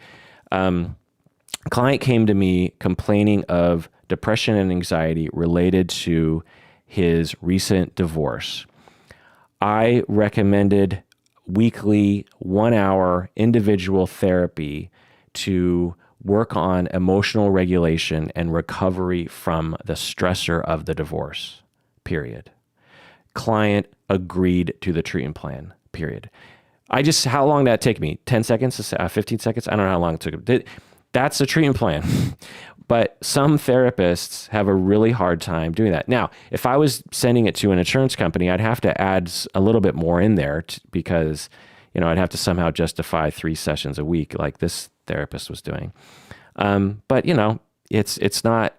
client came to me complaining of depression and anxiety related to his recent divorce. I recommended weekly 1 hour individual therapy to work on emotional regulation and recovery from the stressor of the divorce, period. Client agreed to the treatment plan, period. How long did that take me? 10 seconds, 15 seconds? I don't know how long it took. That's a treatment plan. But some therapists have a really hard time doing that. Now, if I was sending it to an insurance company, I'd have to add a little bit more in there because, I'd have to somehow justify 3 sessions a week like this therapist was doing. But it's not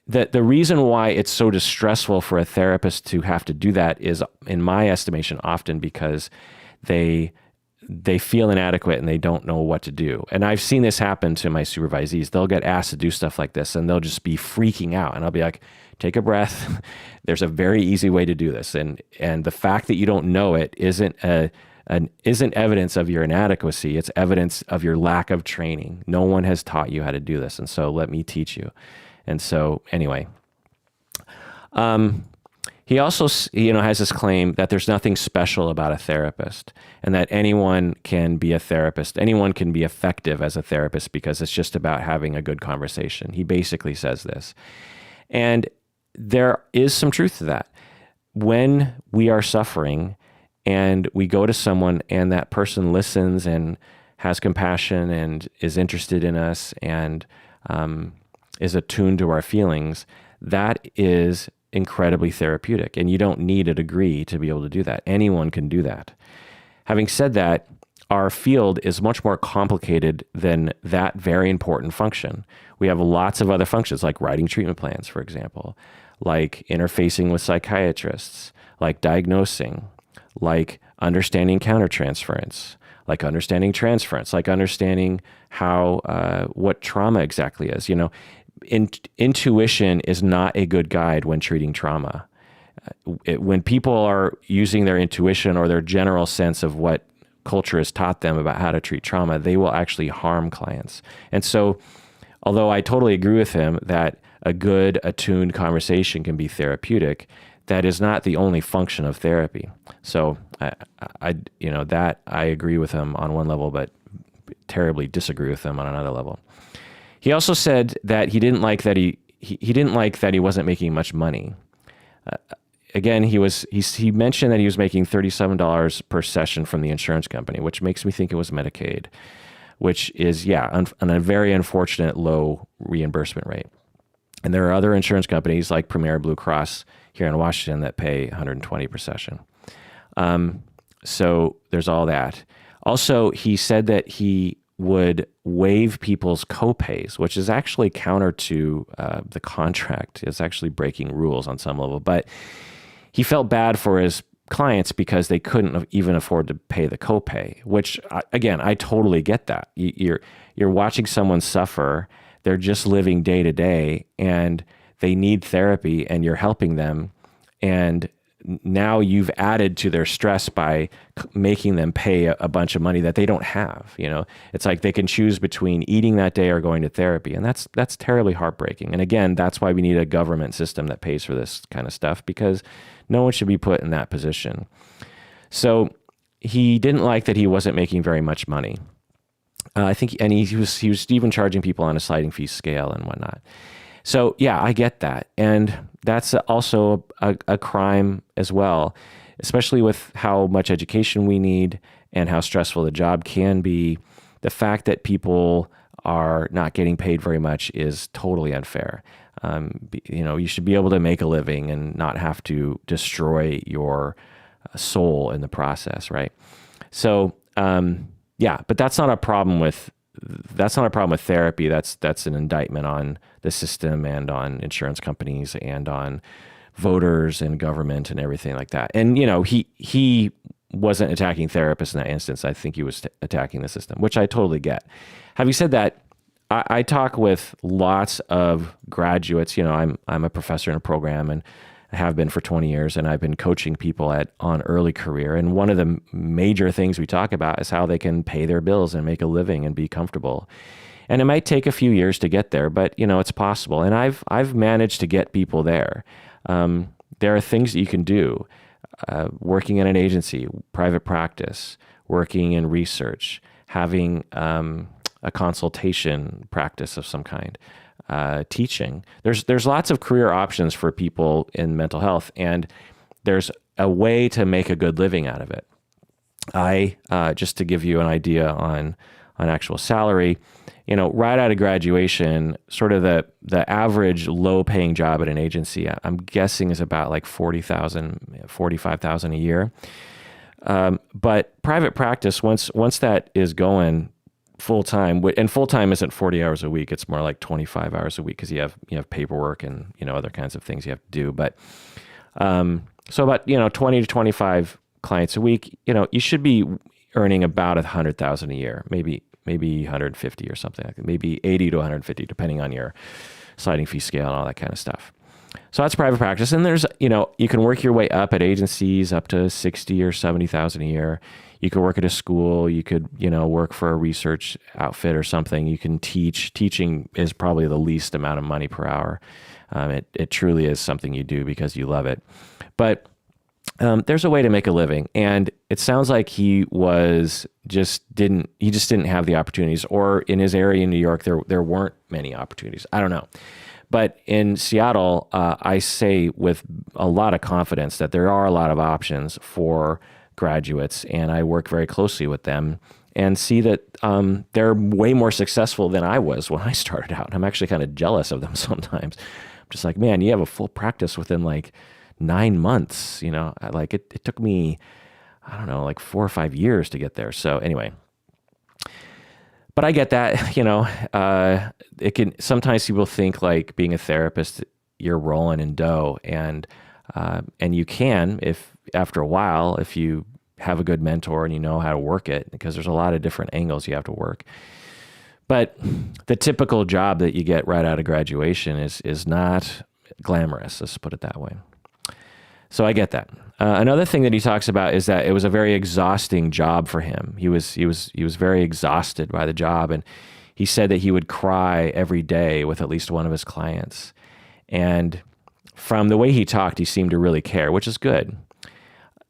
the reason why it's so distressful for a therapist to have to do that is, in my estimation, often because they feel inadequate and they don't know what to do. And I've seen this happen to my supervisees. They'll get asked to do stuff like this and they'll just be freaking out. And I'll be like, take a breath. There's a very easy way to do this. And the fact that you don't know it isn't evidence of your inadequacy. It's evidence of your lack of training. No one has taught you how to do this. And so let me teach you. And so anyway, He also, has this claim that there's nothing special about a therapist and that anyone can be a therapist. Anyone can be effective as a therapist because it's just about having a good conversation. He basically says this. And there is some truth to that. When we are suffering and we go to someone and that person listens and has compassion and is interested in us and is attuned to our feelings, that is incredibly therapeutic. And you don't need a degree to be able to do that. Anyone can do that. Having said that, our field is much more complicated than that very important function. We have lots of other functions like writing treatment plans, for example, like interfacing with psychiatrists, like diagnosing, like understanding countertransference, like understanding transference, like understanding how what trauma exactly is. Intuition is not a good guide when treating trauma. When people are using their intuition or their general sense of what culture has taught them about how to treat trauma, they will actually harm clients. And so, although I totally agree with him that a good, attuned conversation can be therapeutic, that is not the only function of therapy. So, I agree with him on one level, but terribly disagree with him on another level. He also said that he didn't like that he wasn't making much money. Again, he mentioned that he was making $37 per session from the insurance company, which makes me think it was Medicaid, which is a very unfortunate low reimbursement rate. And there are other insurance companies like Premier Blue Cross here in Washington that pay $120 per session. So there's all that. Also, he said that he would waive people's copays, which is actually counter to the contract. It's actually breaking rules on some level. But he felt bad for his clients because they couldn't even afford to pay the copay, which, again, I totally get that. You're watching someone suffer. They're just living day to day, and they need therapy, and you're helping them. And now you've added to their stress by making them pay a bunch of money that they don't have. It's like they can choose between eating that day or going to therapy. And that's terribly heartbreaking. And again, that's why we need a government system that pays for this kind of stuff, because no one should be put in that position. So he didn't like that he wasn't making very much money. I think, and he was even charging people on a sliding fee scale and whatnot. So yeah, I get that. And that's also a crime as well, especially with how much education we need and how stressful the job can be. The fact that people are not getting paid very much is totally unfair. You should be able to make a living and not have to destroy your soul in the process, right? So, but that's not a problem with therapy. That's an indictment on the system and on insurance companies and on voters and government and everything like that. And he wasn't attacking therapists in that instance. I think he was attacking the system, which I totally get. Having said that, I talk with lots of graduates. I'm a professor in a program, and I have been for 20 years, and I've been coaching people on early career. And one of the major things we talk about is how they can pay their bills and make a living and be comfortable. And it might take a few years to get there, but it's possible. And I've managed to get people there. There are things that you can do, working in an agency, private practice, working in research, having a consultation practice of some kind. Teaching. There's lots of career options for people in mental health, and there's a way to make a good living out of it. I just to give you an idea on actual salary, right out of graduation, sort of the average low paying job at an agency, I'm guessing is about like $40,000, $45,000 a year. But private practice, once that is going full-time, and full-time isn't 40 hours a week, it's more like 25 hours a week because you have paperwork and other kinds of things you have to do. But so about 20 to 25 clients a week, you should be earning about $100,000 a year, maybe 150 or something like that, maybe 80 to 150 depending on your sliding fee scale and all that kind of stuff. So that's private practice. And there's, you can work your way up at agencies up to 60 or 70,000 a year. You could work at a school. You could, work for a research outfit or something. You can teach. Teaching is probably the least amount of money per hour. It truly is something you do because you love it. But there's a way to make a living, and it sounds like he just didn't have the opportunities, or in his area in New York, there weren't many opportunities. I don't know. But in Seattle, I say with a lot of confidence that there are a lot of options for graduates, and I work very closely with them and see that they're way more successful than I was when I started out. I'm actually kind of jealous of them sometimes. I'm just like, man, you have a full practice within like 9 months. Like it took me, I don't know, like 4 or 5 years to get there. So anyway. But I get that, it can, sometimes people think like being a therapist, you're rolling in dough, and you can, if after a while, if you have a good mentor and you know how to work it, because there's a lot of different angles you have to work. But the typical job that you get right out of graduation is not glamorous, let's put it that way. So I get that. Another thing that he talks about is that it was a very exhausting job for him. He was very exhausted by the job, and he said that he would cry every day with at least one of his clients. And from the way he talked, he seemed to really care, which is good.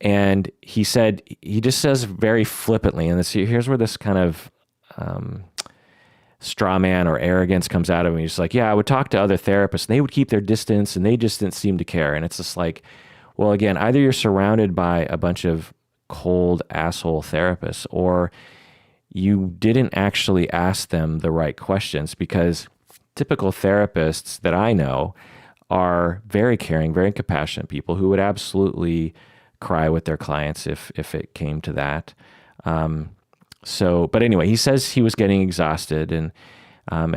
And he said, he just says very flippantly, and here's where this kind of straw man or arrogance comes out of him. He's like, yeah, I would talk to other therapists, and they would keep their distance, and they just didn't seem to care. And it's just like, well, again, either you're surrounded by a bunch of cold asshole therapists, or you didn't actually ask them the right questions, because typical therapists that I know are very caring, very compassionate people who would absolutely cry with their clients if it came to that. But anyway, he says he was getting exhausted, and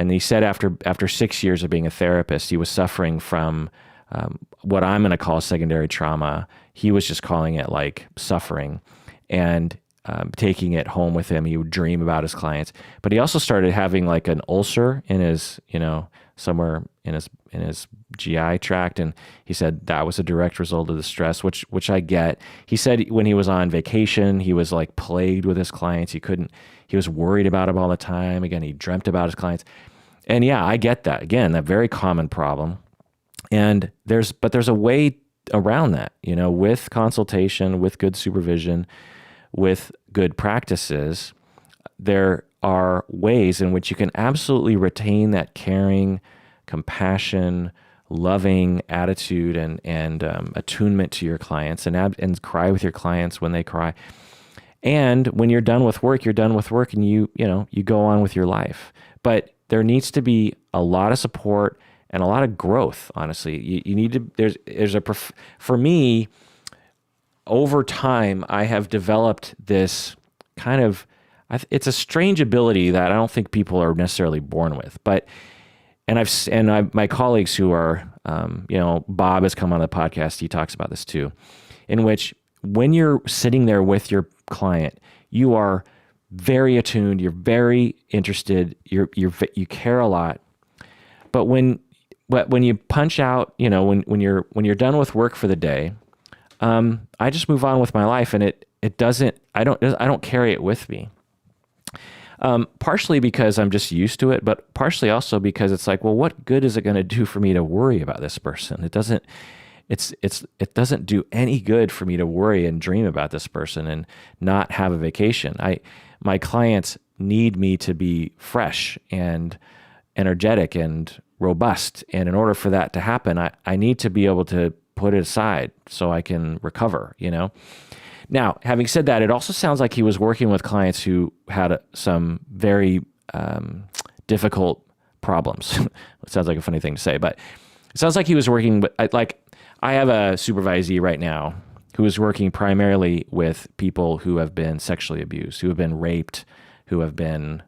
he said after 6 years of being a therapist, he was suffering from what I'm going to call secondary trauma. He was just calling it like suffering, and taking it home with him. He would dream about his clients, but he also started having like an ulcer in his, somewhere in his GI tract. And he said that was a direct result of the stress, which I get. He said when he was on vacation, he was like plagued with his clients. He was worried about them all the time. Again, he dreamt about his clients. And yeah, I get that. Again, that very common problem. And there's a way around that, with consultation, with good supervision, with good practices. There are ways in which you can absolutely retain that caring, compassion, loving attitude and attunement to your clients, and cry with your clients when they cry. And when you're done with work, and you go on with your life. But there needs to be a lot of support and a lot of growth, honestly. You need to, for me, over time, I have developed this kind of, it's a strange ability that I don't think people are necessarily born with. But, my colleagues who are, Bob has come on the podcast, he talks about this too, in which when you're sitting there with your client, you are very attuned, you're very interested, you care a lot. But when you punch out, when you're done with work for the day, I just move on with my life, and I don't carry it with me. Partially because I'm just used to it, but partially also because it's like, well, what good is it going to do for me to worry about this person? It doesn't do any good for me to worry and dream about this person and not have a vacation. My clients need me to be fresh and energetic and robust. And in order for that to happen, I need to be able to put it aside so I can recover, Now, having said that, it also sounds like he was working with clients who had some very difficult problems. It sounds like a funny thing to say, but it sounds like he was working with, I have a supervisee right now who is working primarily with people who have been sexually abused, who have been raped, who have been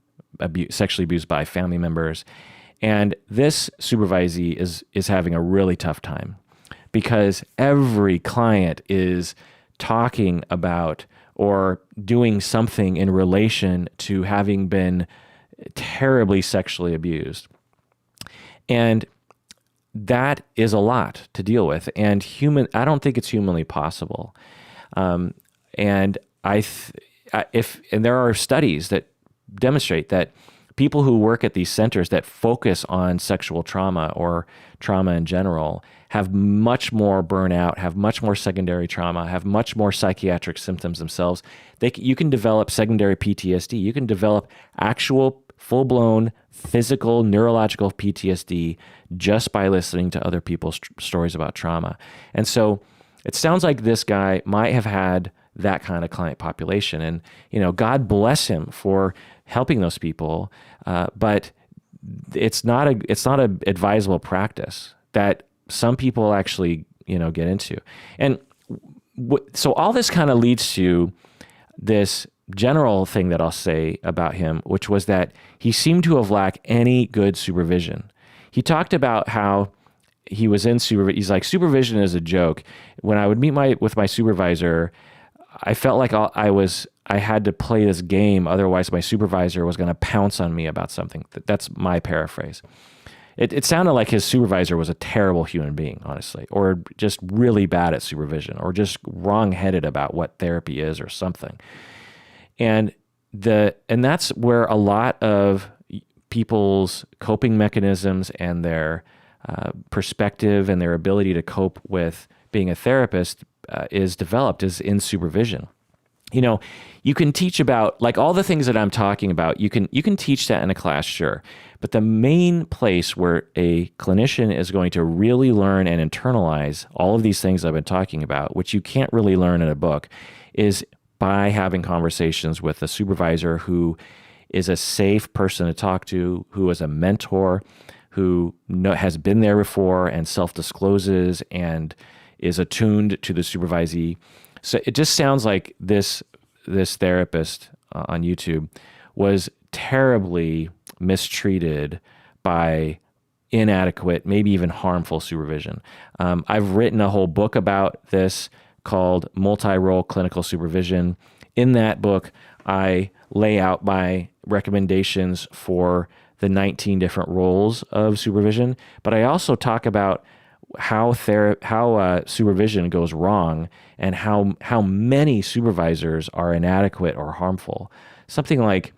sexually abused by family members. And this supervisee is having a really tough time because every client is talking about or doing something in relation to having been terribly sexually abused. And that is a lot to deal with. And I don't think it's humanly possible. And there are studies that demonstrate that people who work at these centers that focus on sexual trauma or trauma in general have much more burnout, have much more secondary trauma, have much more psychiatric symptoms themselves. You can develop secondary PTSD. You can develop actual full-blown physical neurological PTSD just by listening to other people's stories about trauma. And so it sounds like this guy might have had that kind of client population. And, God bless him for helping those people. But it's not a advisable practice that some people actually, get into. And so all this kind of leads to this general thing that I'll say about him, which was that he seemed to have lacked any good supervision. He talked about how he was in supervision. He's like, supervision is a joke. When I would meet with my supervisor, I felt like I had to play this game. Otherwise, my supervisor was going to pounce on me about something. That's my paraphrase. It sounded like his supervisor was a terrible human being, honestly, or just really bad at supervision, or just wrong-headed about what therapy is or something. And that's where a lot of people's coping mechanisms and their perspective and their ability to cope with being a therapist is developed, is in supervision. You can teach about, like, all the things that I'm talking about, you can teach that in a class, sure. But the main place where a clinician is going to really learn and internalize all of these things I've been talking about, which you can't really learn in a book, is by having conversations with a supervisor who is a safe person to talk to, who is a mentor, who has been there before and self-discloses and is attuned to the supervisee. So it just sounds like this therapist on YouTube was terribly mistreated by inadequate, maybe even harmful supervision. I've written a whole book about this called Multi-Role Clinical Supervision. In that book, I lay out my recommendations for the 19 different roles of supervision, but I also talk about how supervision goes wrong and how many supervisors are inadequate or harmful. Something like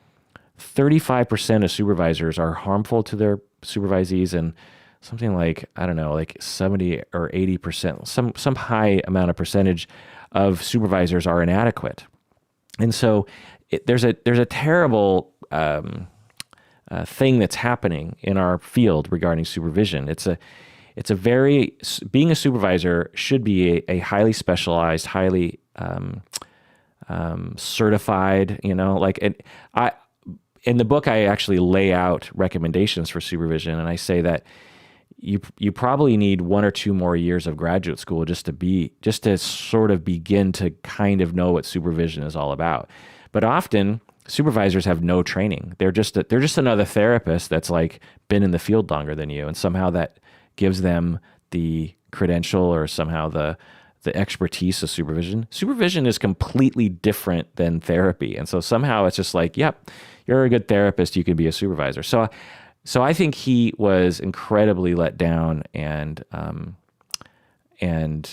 35% of supervisors are harmful to their supervisees, and something like, I don't know, like 70 or 80%, some high amount of percentage of supervisors are inadequate. And so there's a terrible thing that's happening in our field regarding supervision. Being a supervisor should be a highly specialized, highly certified, in the book, I actually lay out recommendations for supervision, and I say that you probably need 1 or 2 more years of graduate school just to sort of begin to kind of know what supervision is all about. But often supervisors have no training. They're just another therapist that's like been in the field longer than you, and somehow that gives them the credential or somehow the expertise of supervision. Supervision is completely different than therapy, and so somehow it's just like, yep, you're a good therapist, you could be a supervisor. So I think he was incredibly let down and in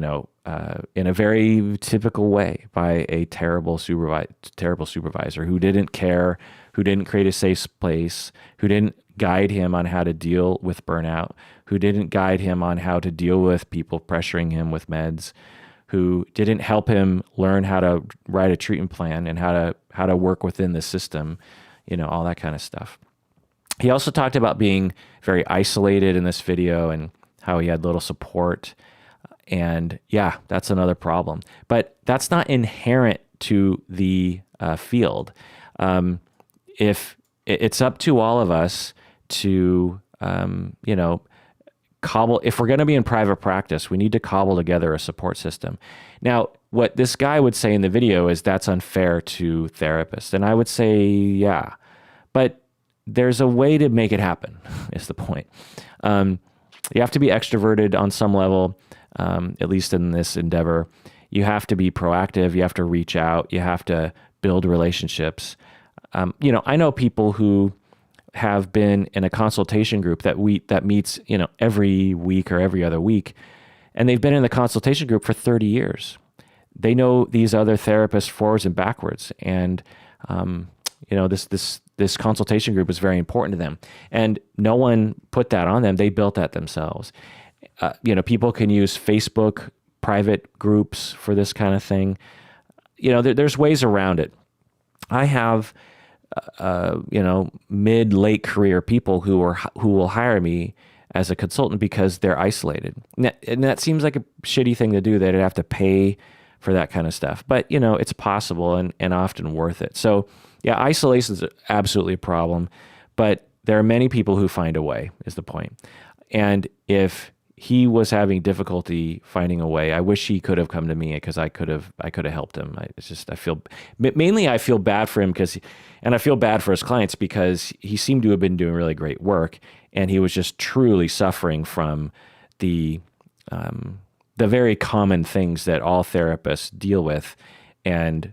a very typical way by a terrible supervisor who didn't care, who didn't create a safe place, who didn't guide him on how to deal with burnout, who didn't guide him on how to deal with people pressuring him with meds, who didn't help him learn how to write a treatment plan and how to work within the system, all that kind of stuff. He also talked about being very isolated in this video and how he had little support. And yeah, that's another problem. But that's not inherent to the field. If it's up to all of us to, cobble, if we're going to be in private practice, we need to cobble together a support system. Now, what this guy would say in the video is that's unfair to therapists. And I would say, yeah, but there's a way to make it happen, is the point. You have to be extroverted on some level, at least in this endeavor. You have to be proactive. You have to reach out. You have to build relationships. I know people who have been in a consultation group that meets, every week or every other week, and they've been in the consultation group for 30 years. They know these other therapists forwards and backwards, and this this consultation group was very important to them, and no one put that on them. They built that themselves. People can use Facebook private groups for this kind of thing. There's ways around it. I have, mid-late career people who will hire me as a consultant because they're isolated. And that seems like a shitty thing to do. They'd have to pay for that kind of stuff. But, it's possible and often worth it. So, yeah, isolation is absolutely a problem. But there are many people who find a way, is the point. And if he was having difficulty finding a way, I wish he could have come to me because I could have helped him. I feel bad for him and I feel bad for his clients because he seemed to have been doing really great work, and he was just truly suffering from the very common things that all therapists deal with. And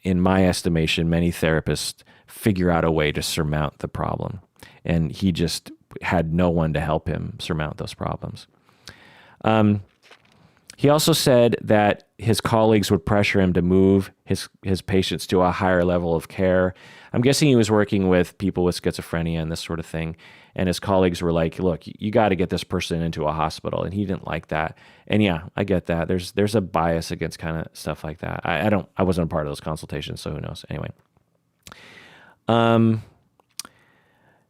in my estimation, many therapists figure out a way to surmount the problem, and he just had no one to help him surmount those problems. He also said that his colleagues would pressure him to move his patients to a higher level of care. I'm guessing he was working with people with schizophrenia and this sort of thing. And his colleagues were like, look, you got to get this person into a hospital. And he didn't like that. And yeah, I get that. There's a bias against kind of stuff like that. I wasn't a part of those consultations, so who knows? Anyway.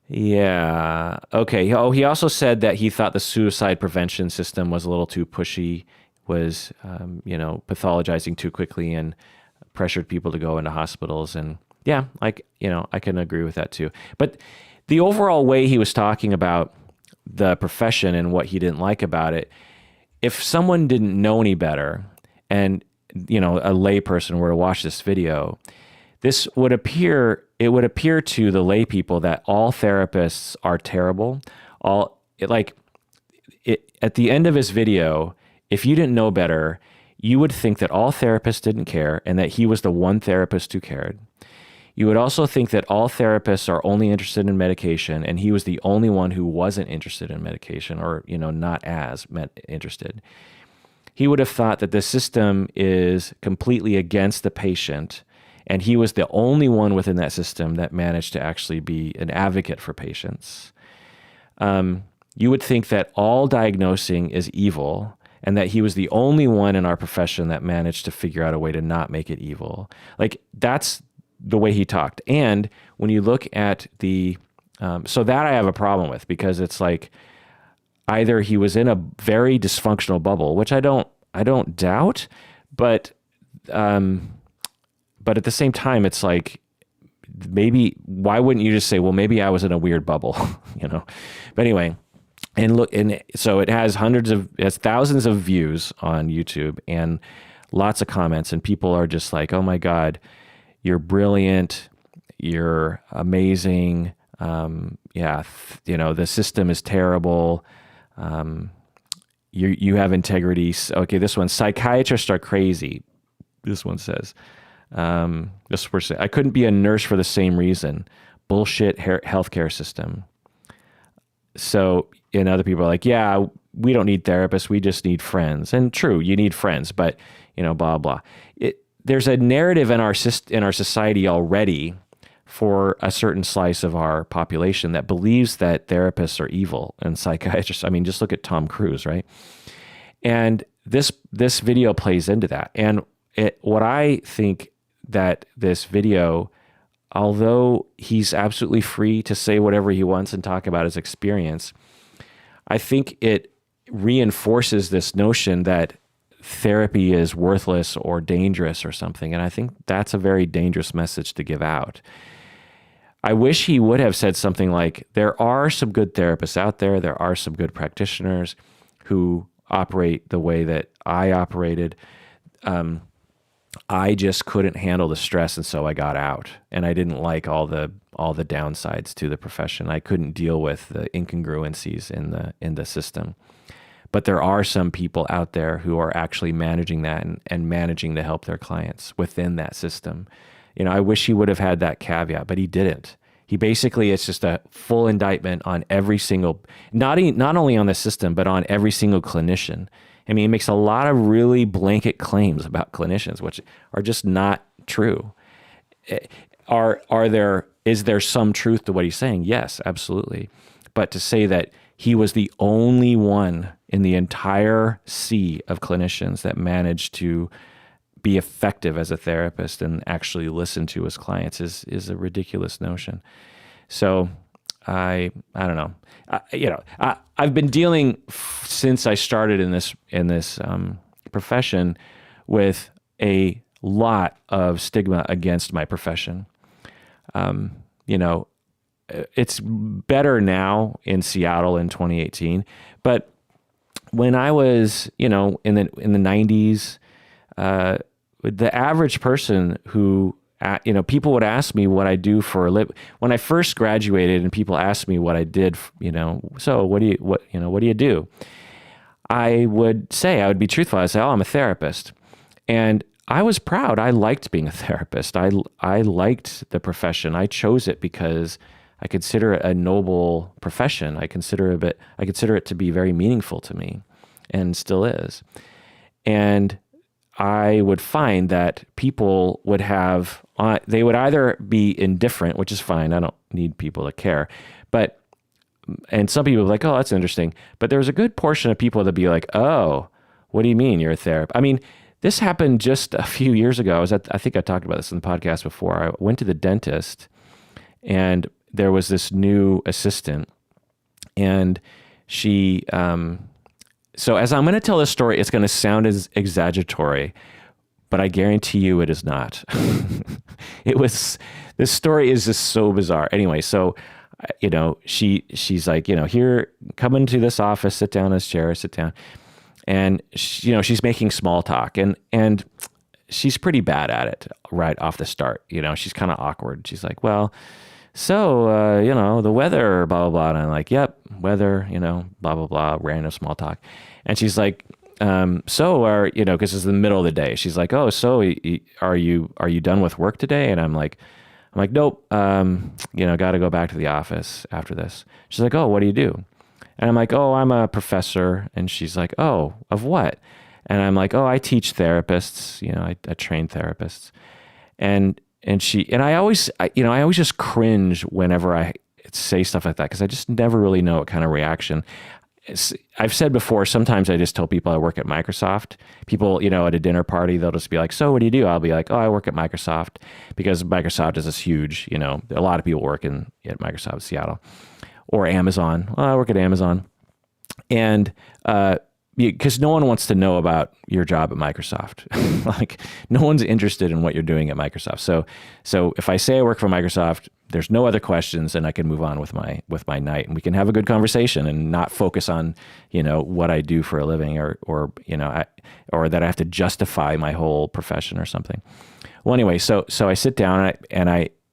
Yeah. Okay. Oh, he also said that he thought the suicide prevention system was a little too pushy, was, pathologizing too quickly and pressured people to go into hospitals. And yeah, I can agree with that too. But the overall way he was talking about the profession and what he didn't like about it, if someone didn't know any better and, a lay person were to watch this video, it would appear to the lay people that all therapists are terrible. At the end of his video, if you didn't know better, you would think that all therapists didn't care and that he was the one therapist who cared. You would also think that all therapists are only interested in medication and he was the only one who wasn't interested in medication or, not as interested. He would have thought that the system is completely against the patient, and he was the only one within that system that managed to actually be an advocate for patients. You would think that all diagnosing is evil and that he was the only one in our profession that managed to figure out a way to not make it evil. That's the way he talked. And when you look at so that I have a problem with, because it's like either he was in a very dysfunctional bubble, which I don't doubt, but at the same time, it's like, maybe, why wouldn't you just say, well, maybe I was in a weird bubble, But anyway, so it has thousands of views on YouTube and lots of comments, and people are just like, oh my God, you're brilliant, you're amazing. The system is terrible. You have integrity. Okay, this one, psychiatrists are crazy. This one says, this person, I couldn't be a nurse for the same reason. Bullshit healthcare system. So, other people are like, yeah, we don't need therapists. We just need friends. And true, you need friends, but blah, blah. There's a narrative in our society already for a certain slice of our population that believes that therapists are evil and psychiatrists. I mean, just look at Tom Cruise, right? And this video plays into that. And what I think that this video, although he's absolutely free to say whatever he wants and talk about his experience, I think it reinforces this notion that therapy is worthless or dangerous or something. And I think that's a very dangerous message to give out. I wish he would have said something like, there are some good therapists out there. There are some good practitioners who operate the way that I operated. I just couldn't handle the stress, and so I got out. And I didn't like all the downsides to the profession. I couldn't deal with the incongruencies in the system. But there are some people out there who are actually managing that and managing to help their clients within that system. I wish he would have had that caveat, but he didn't. He basically, it's just a full indictment on every single, not only on the system, but on every single clinician. I mean, he makes a lot of really blanket claims about clinicians, which are just not true. Are there is there some truth to what he's saying? Yes, absolutely. But to say that he was the only one in the entire sea of clinicians that managed to be effective as a therapist and actually listen to his clients is a ridiculous notion. So I don't know. I've been dealing since I started in this profession with a lot of stigma against my profession. It's better now in Seattle in 2018, but when I was, in the 90s, the average person who, people would ask me what I do for a living. When I first graduated and people asked me what I did, so what do you do? I would be truthful. I'd say, oh, I'm a therapist. And I was proud. I liked being a therapist. I liked the profession. I chose it because I consider it a noble profession. I consider it to be very meaningful to me, and still is. And I would find that people would they would either be indifferent, which is fine. I don't need people to care. And some people would be like, oh, that's interesting. But there was a good portion of people that'd be like, oh, what do you mean you're a therapist? I mean, this happened just a few years ago. I think I talked about this in the podcast before. I went to the dentist, and there was this new assistant, and she, so as I'm going to tell this story, it's going to sound as exaggeratory, but I guarantee you it is not. This story is just so bizarre. Anyway, so, she's like, here, come into this office, sit down in this chair, sit down. And she's making small talk, and she's pretty bad at it right off the start. She's kind of awkward. She's like, well, so, the weather, blah, blah, blah. And I'm like, yep, weather, blah, blah, blah, random small talk. And she's like, because it's the middle of the day. She's like, oh, so are you done with work today? And I'm like, nope, got to go back to the office after this. She's like, oh, what do you do? And I'm like, oh, I'm a professor. And she's like, oh, of what? And I'm like, oh, I teach therapists, I train therapists. And I always just cringe whenever I say stuff like that, because I just never really know what kind of reaction. I've said before, sometimes I just tell people I work at Microsoft. People, at a dinner party, they'll just be like, so what do you do? I'll be like, oh, I work at Microsoft, because Microsoft is this huge, a lot of people work at Microsoft Seattle, or Amazon. Well, I work at Amazon. And, because no one wants to know about your job at Microsoft. Like, no one's interested in what you're doing at Microsoft. So if I say I work for Microsoft, there's no other questions, and I can move on with my night, and we can have a good conversation and not focus on, what I do for a living, or that I have to justify my whole profession or something. Well, anyway, so I sit down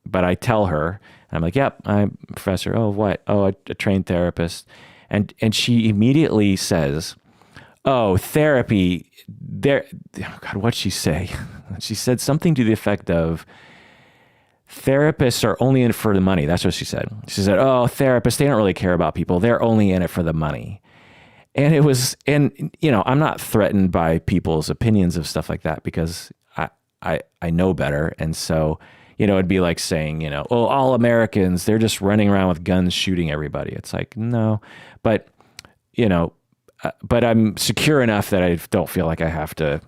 but I tell her, and I'm like, yep, I'm a professor. Oh, what? Oh, a trained therapist. And she immediately says, oh, therapy, oh God, what'd she say? She said something to the effect of, therapists are only in it for the money. That's what she said. She said, oh, therapists, they don't really care about people. They're only in it for the money. And I'm not threatened by people's opinions of stuff like that, because I know better. And so, it'd be like saying, oh, all Americans, they're just running around with guns shooting everybody. It's like, no, but I'm secure enough that I don't feel like I have to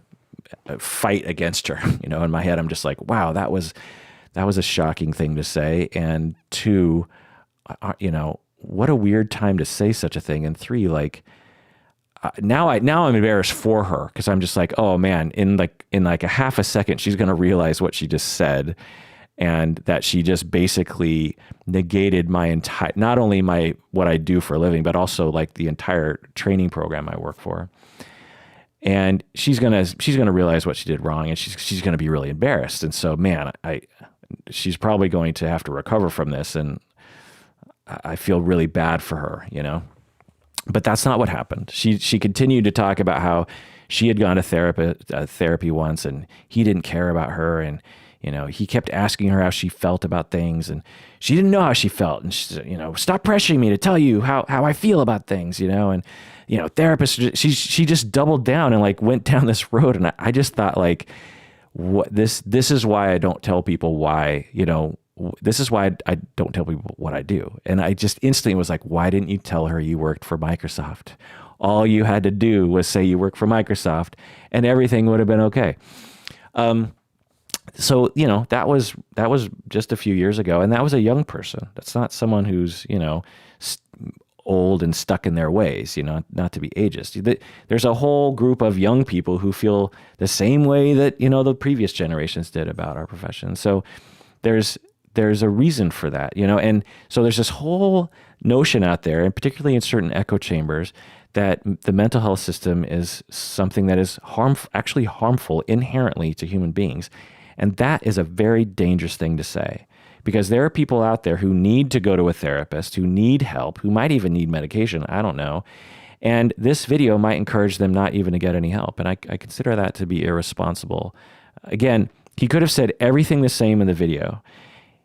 fight against her. In my head, I'm just like, wow, that was a shocking thing to say. And two, what a weird time to say such a thing. And three, like, now I'm embarrassed for her, because I'm just like, oh man, in like a half a second, she's going to realize what she just said, and that she just basically negated my entire, not only what I do for a living, but also like the entire training program I work for. And she's gonna realize what she did wrong, and she's gonna be really embarrassed. And so, man, she's probably going to have to recover from this, and I feel really bad for her, But that's not what happened. She continued to talk about how she had gone to therapy once, and he didn't care about her, and he kept asking her how she felt about things, and she didn't know how she felt. And she said, stop pressuring me to tell you how I feel about things, and therapists, she just doubled down and like went down this road. And I just thought, like, what this is why I don't tell people why, this is why I don't tell people what I do. And I just instantly was like, why didn't you tell her you worked for Microsoft? All you had to do was say you work for Microsoft and everything would have been okay. So, that was just a few years ago, and that was a young person. That's not someone who's, old and stuck in their ways, not to be ageist. There's a whole group of young people who feel the same way that, the previous generations did about our profession. So there's a reason for that, and so there's this whole notion out there, and particularly in certain echo chambers, that the mental health system is something that is actually harmful inherently to human beings. And that is a very dangerous thing to say, because there are people out there who need to go to a therapist, who need help, who might even need medication. I don't know. And this video might encourage them not even to get any help. And I consider that to be irresponsible. Again, he could have said everything the same in the video.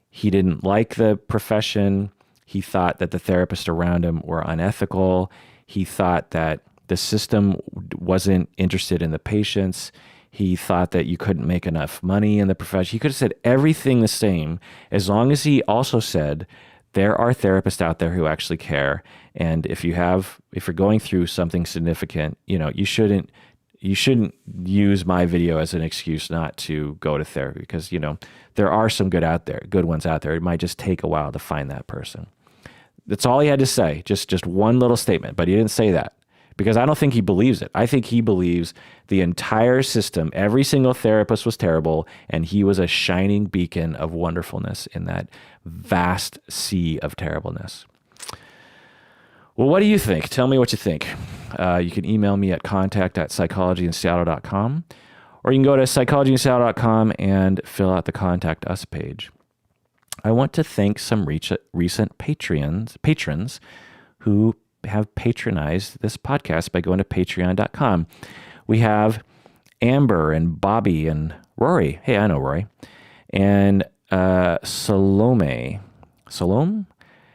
He didn't like the profession. He thought that the therapists around him were unethical. He thought that the system wasn't interested in the patients. He thought that you couldn't make enough money in the profession. He could have said everything the same, as long as he also said there are therapists out there who actually care. And if you're going through something significant, you shouldn't use my video as an excuse not to go to therapy, because there are some good ones out there. It might just take a while to find that person. That's all he had to say. Just one little statement, but he didn't say that, because I don't think he believes it. I think he believes the entire system, every single therapist was terrible, and he was a shining beacon of wonderfulness in that vast sea of terribleness. Well, what do you think? Tell me what you think. You can email me at contact@psychologyinseattle.com, or you can go to psychologyinseattle.com and fill out the Contact Us page. I want to thank some recent patrons who have patronized this podcast by going to patreon.com. We have Amber and Bobby and Rory. Hey, I know Rory. And Salome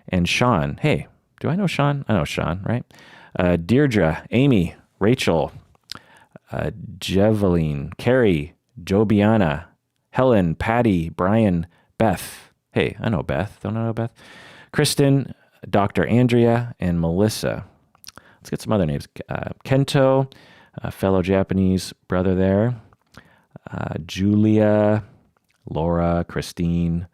and Sean. Hey, do I know Sean? I know Sean, right? Deirdre, Amy, Rachel, Jeveline, Carrie, Jobiana, Helen, Patty, Brian, Beth. Hey, I know Beth. Don't I know Beth? Kristen, Dr. Andrea, and Melissa. Let's get some other names. Kento, a fellow Japanese brother there. Julia, Laura, Christine,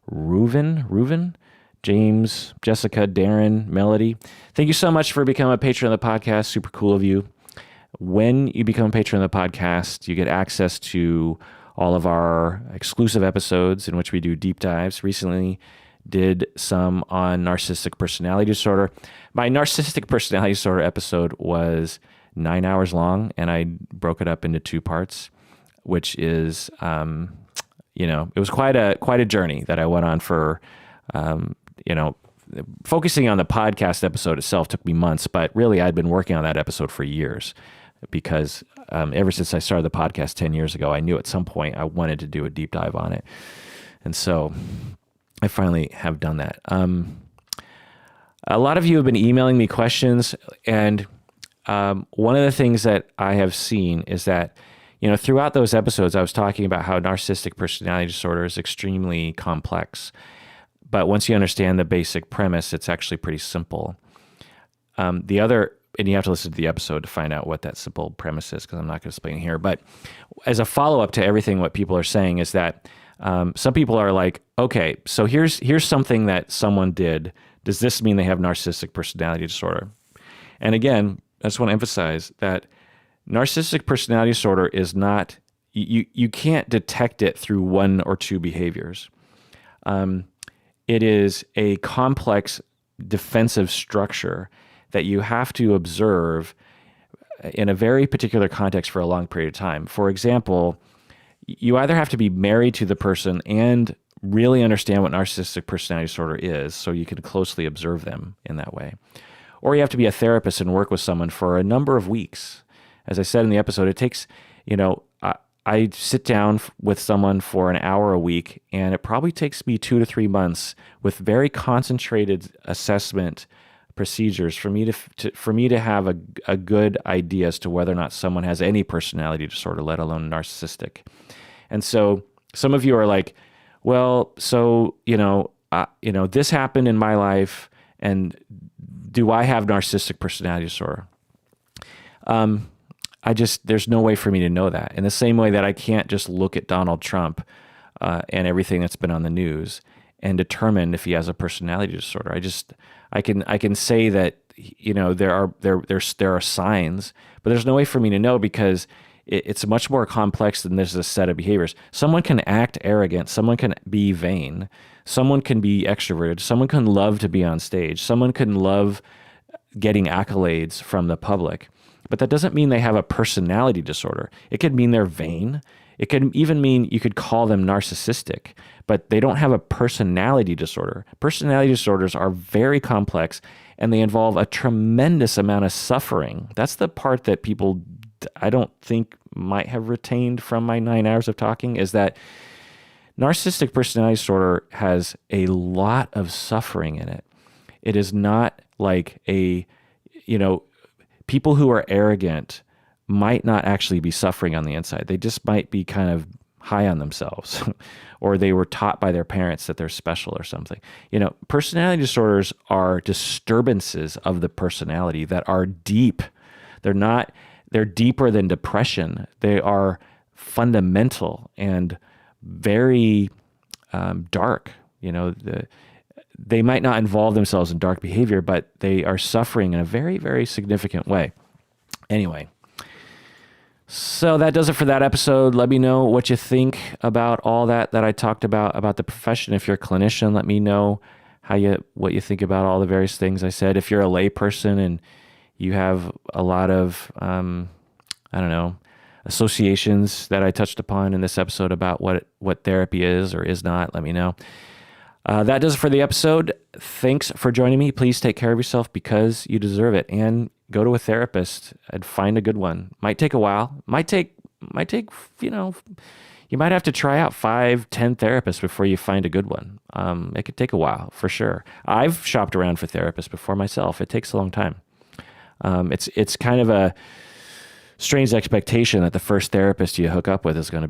Reuven, James, Jessica, Darren, Melody. Thank you so much for becoming a patron of the podcast. Super cool of you. When you become a patron of the podcast, you get access to all of our exclusive episodes in which we do deep dives. Recently did some on narcissistic personality disorder. My narcissistic personality disorder episode was 9 hours long, and I broke it up into 2 parts, which is, it was quite a journey that I went on for, focusing on the podcast episode itself took me months, but really I'd been working on that episode for years, because ever since I started the podcast 10 years ago, I knew at some point I wanted to do a deep dive on it. And so I finally have done that. A lot of you have been emailing me questions, and one of the things that I have seen is that, throughout those episodes, I was talking about how narcissistic personality disorder is extremely complex. But once you understand the basic premise, it's actually pretty simple. And you have to listen to the episode to find out what that simple premise is, because I'm not going to explain it here. But as a follow-up to everything what people are saying is that some people are like, okay, so here's something that someone did. Does this mean they have narcissistic personality disorder? And again, I just want to emphasize that narcissistic personality disorder is not, you can't detect it through 1 or 2 behaviors. It is a complex defensive structure that you have to observe in a very particular context for a long period of time. For example, you either have to be married to the person and really understand what narcissistic personality disorder is, so you can closely observe them in that way. Or you have to be a therapist and work with someone for a number of weeks. As I said in the episode, it takes, I sit down with someone for an hour a week, and it probably takes me 2 to 3 months with very concentrated assessment procedures for me to have a good idea as to whether or not someone has any personality disorder, let alone narcissistic. And so some of you are like, well, so, this happened in my life, and do I have narcissistic personality disorder? There's no way for me to know that. In the same way that I can't just look at Donald Trump and everything that's been on the news and determine if he has a personality disorder. I can say that, there are signs, but there's no way for me to know, because it's much more complex than this is a set of behaviors. Someone can act arrogant. Someone can be vain. Someone can be extroverted. Someone can love to be on stage. Someone can love getting accolades from the public. But that doesn't mean they have a personality disorder. It could mean they're vain. It could even mean you could call them narcissistic, but they don't have a personality disorder. Personality disorders are very complex, and they involve a tremendous amount of suffering. That's the part that people, I don't think, might have retained from my 9 hours of talking, is that narcissistic personality disorder has a lot of suffering in it. It is not like people who are arrogant might not actually be suffering on the inside. They just might be kind of high on themselves, or they were taught by their parents that they're special or something. Personality disorders are disturbances of the personality that are deep. They're deeper than depression. They are fundamental and very dark. They might not involve themselves in dark behavior, but they are suffering in a very, very significant way. Anyway, so that does it for that episode. Let me know what you think about all that I talked about the profession. If you're a clinician, let me know what you think about all the various things I said. If you're a lay person and you have a lot of, associations that I touched upon in this episode about what therapy is or is not, let me know. That does it for the episode. Thanks for joining me. Please take care of yourself, because you deserve it. And go to a therapist and find a good one. Might take a while. Might take, you might have to try out 5-10 therapists before you find a good one. It could take a while, for sure. I've shopped around for therapists before myself. It takes a long time. It's kind of a strange expectation that the first therapist you hook up with is going to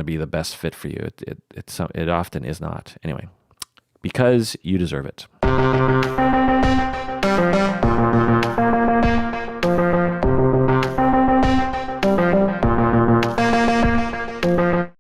be the best fit for you. It often is not. Anyway, because you deserve it.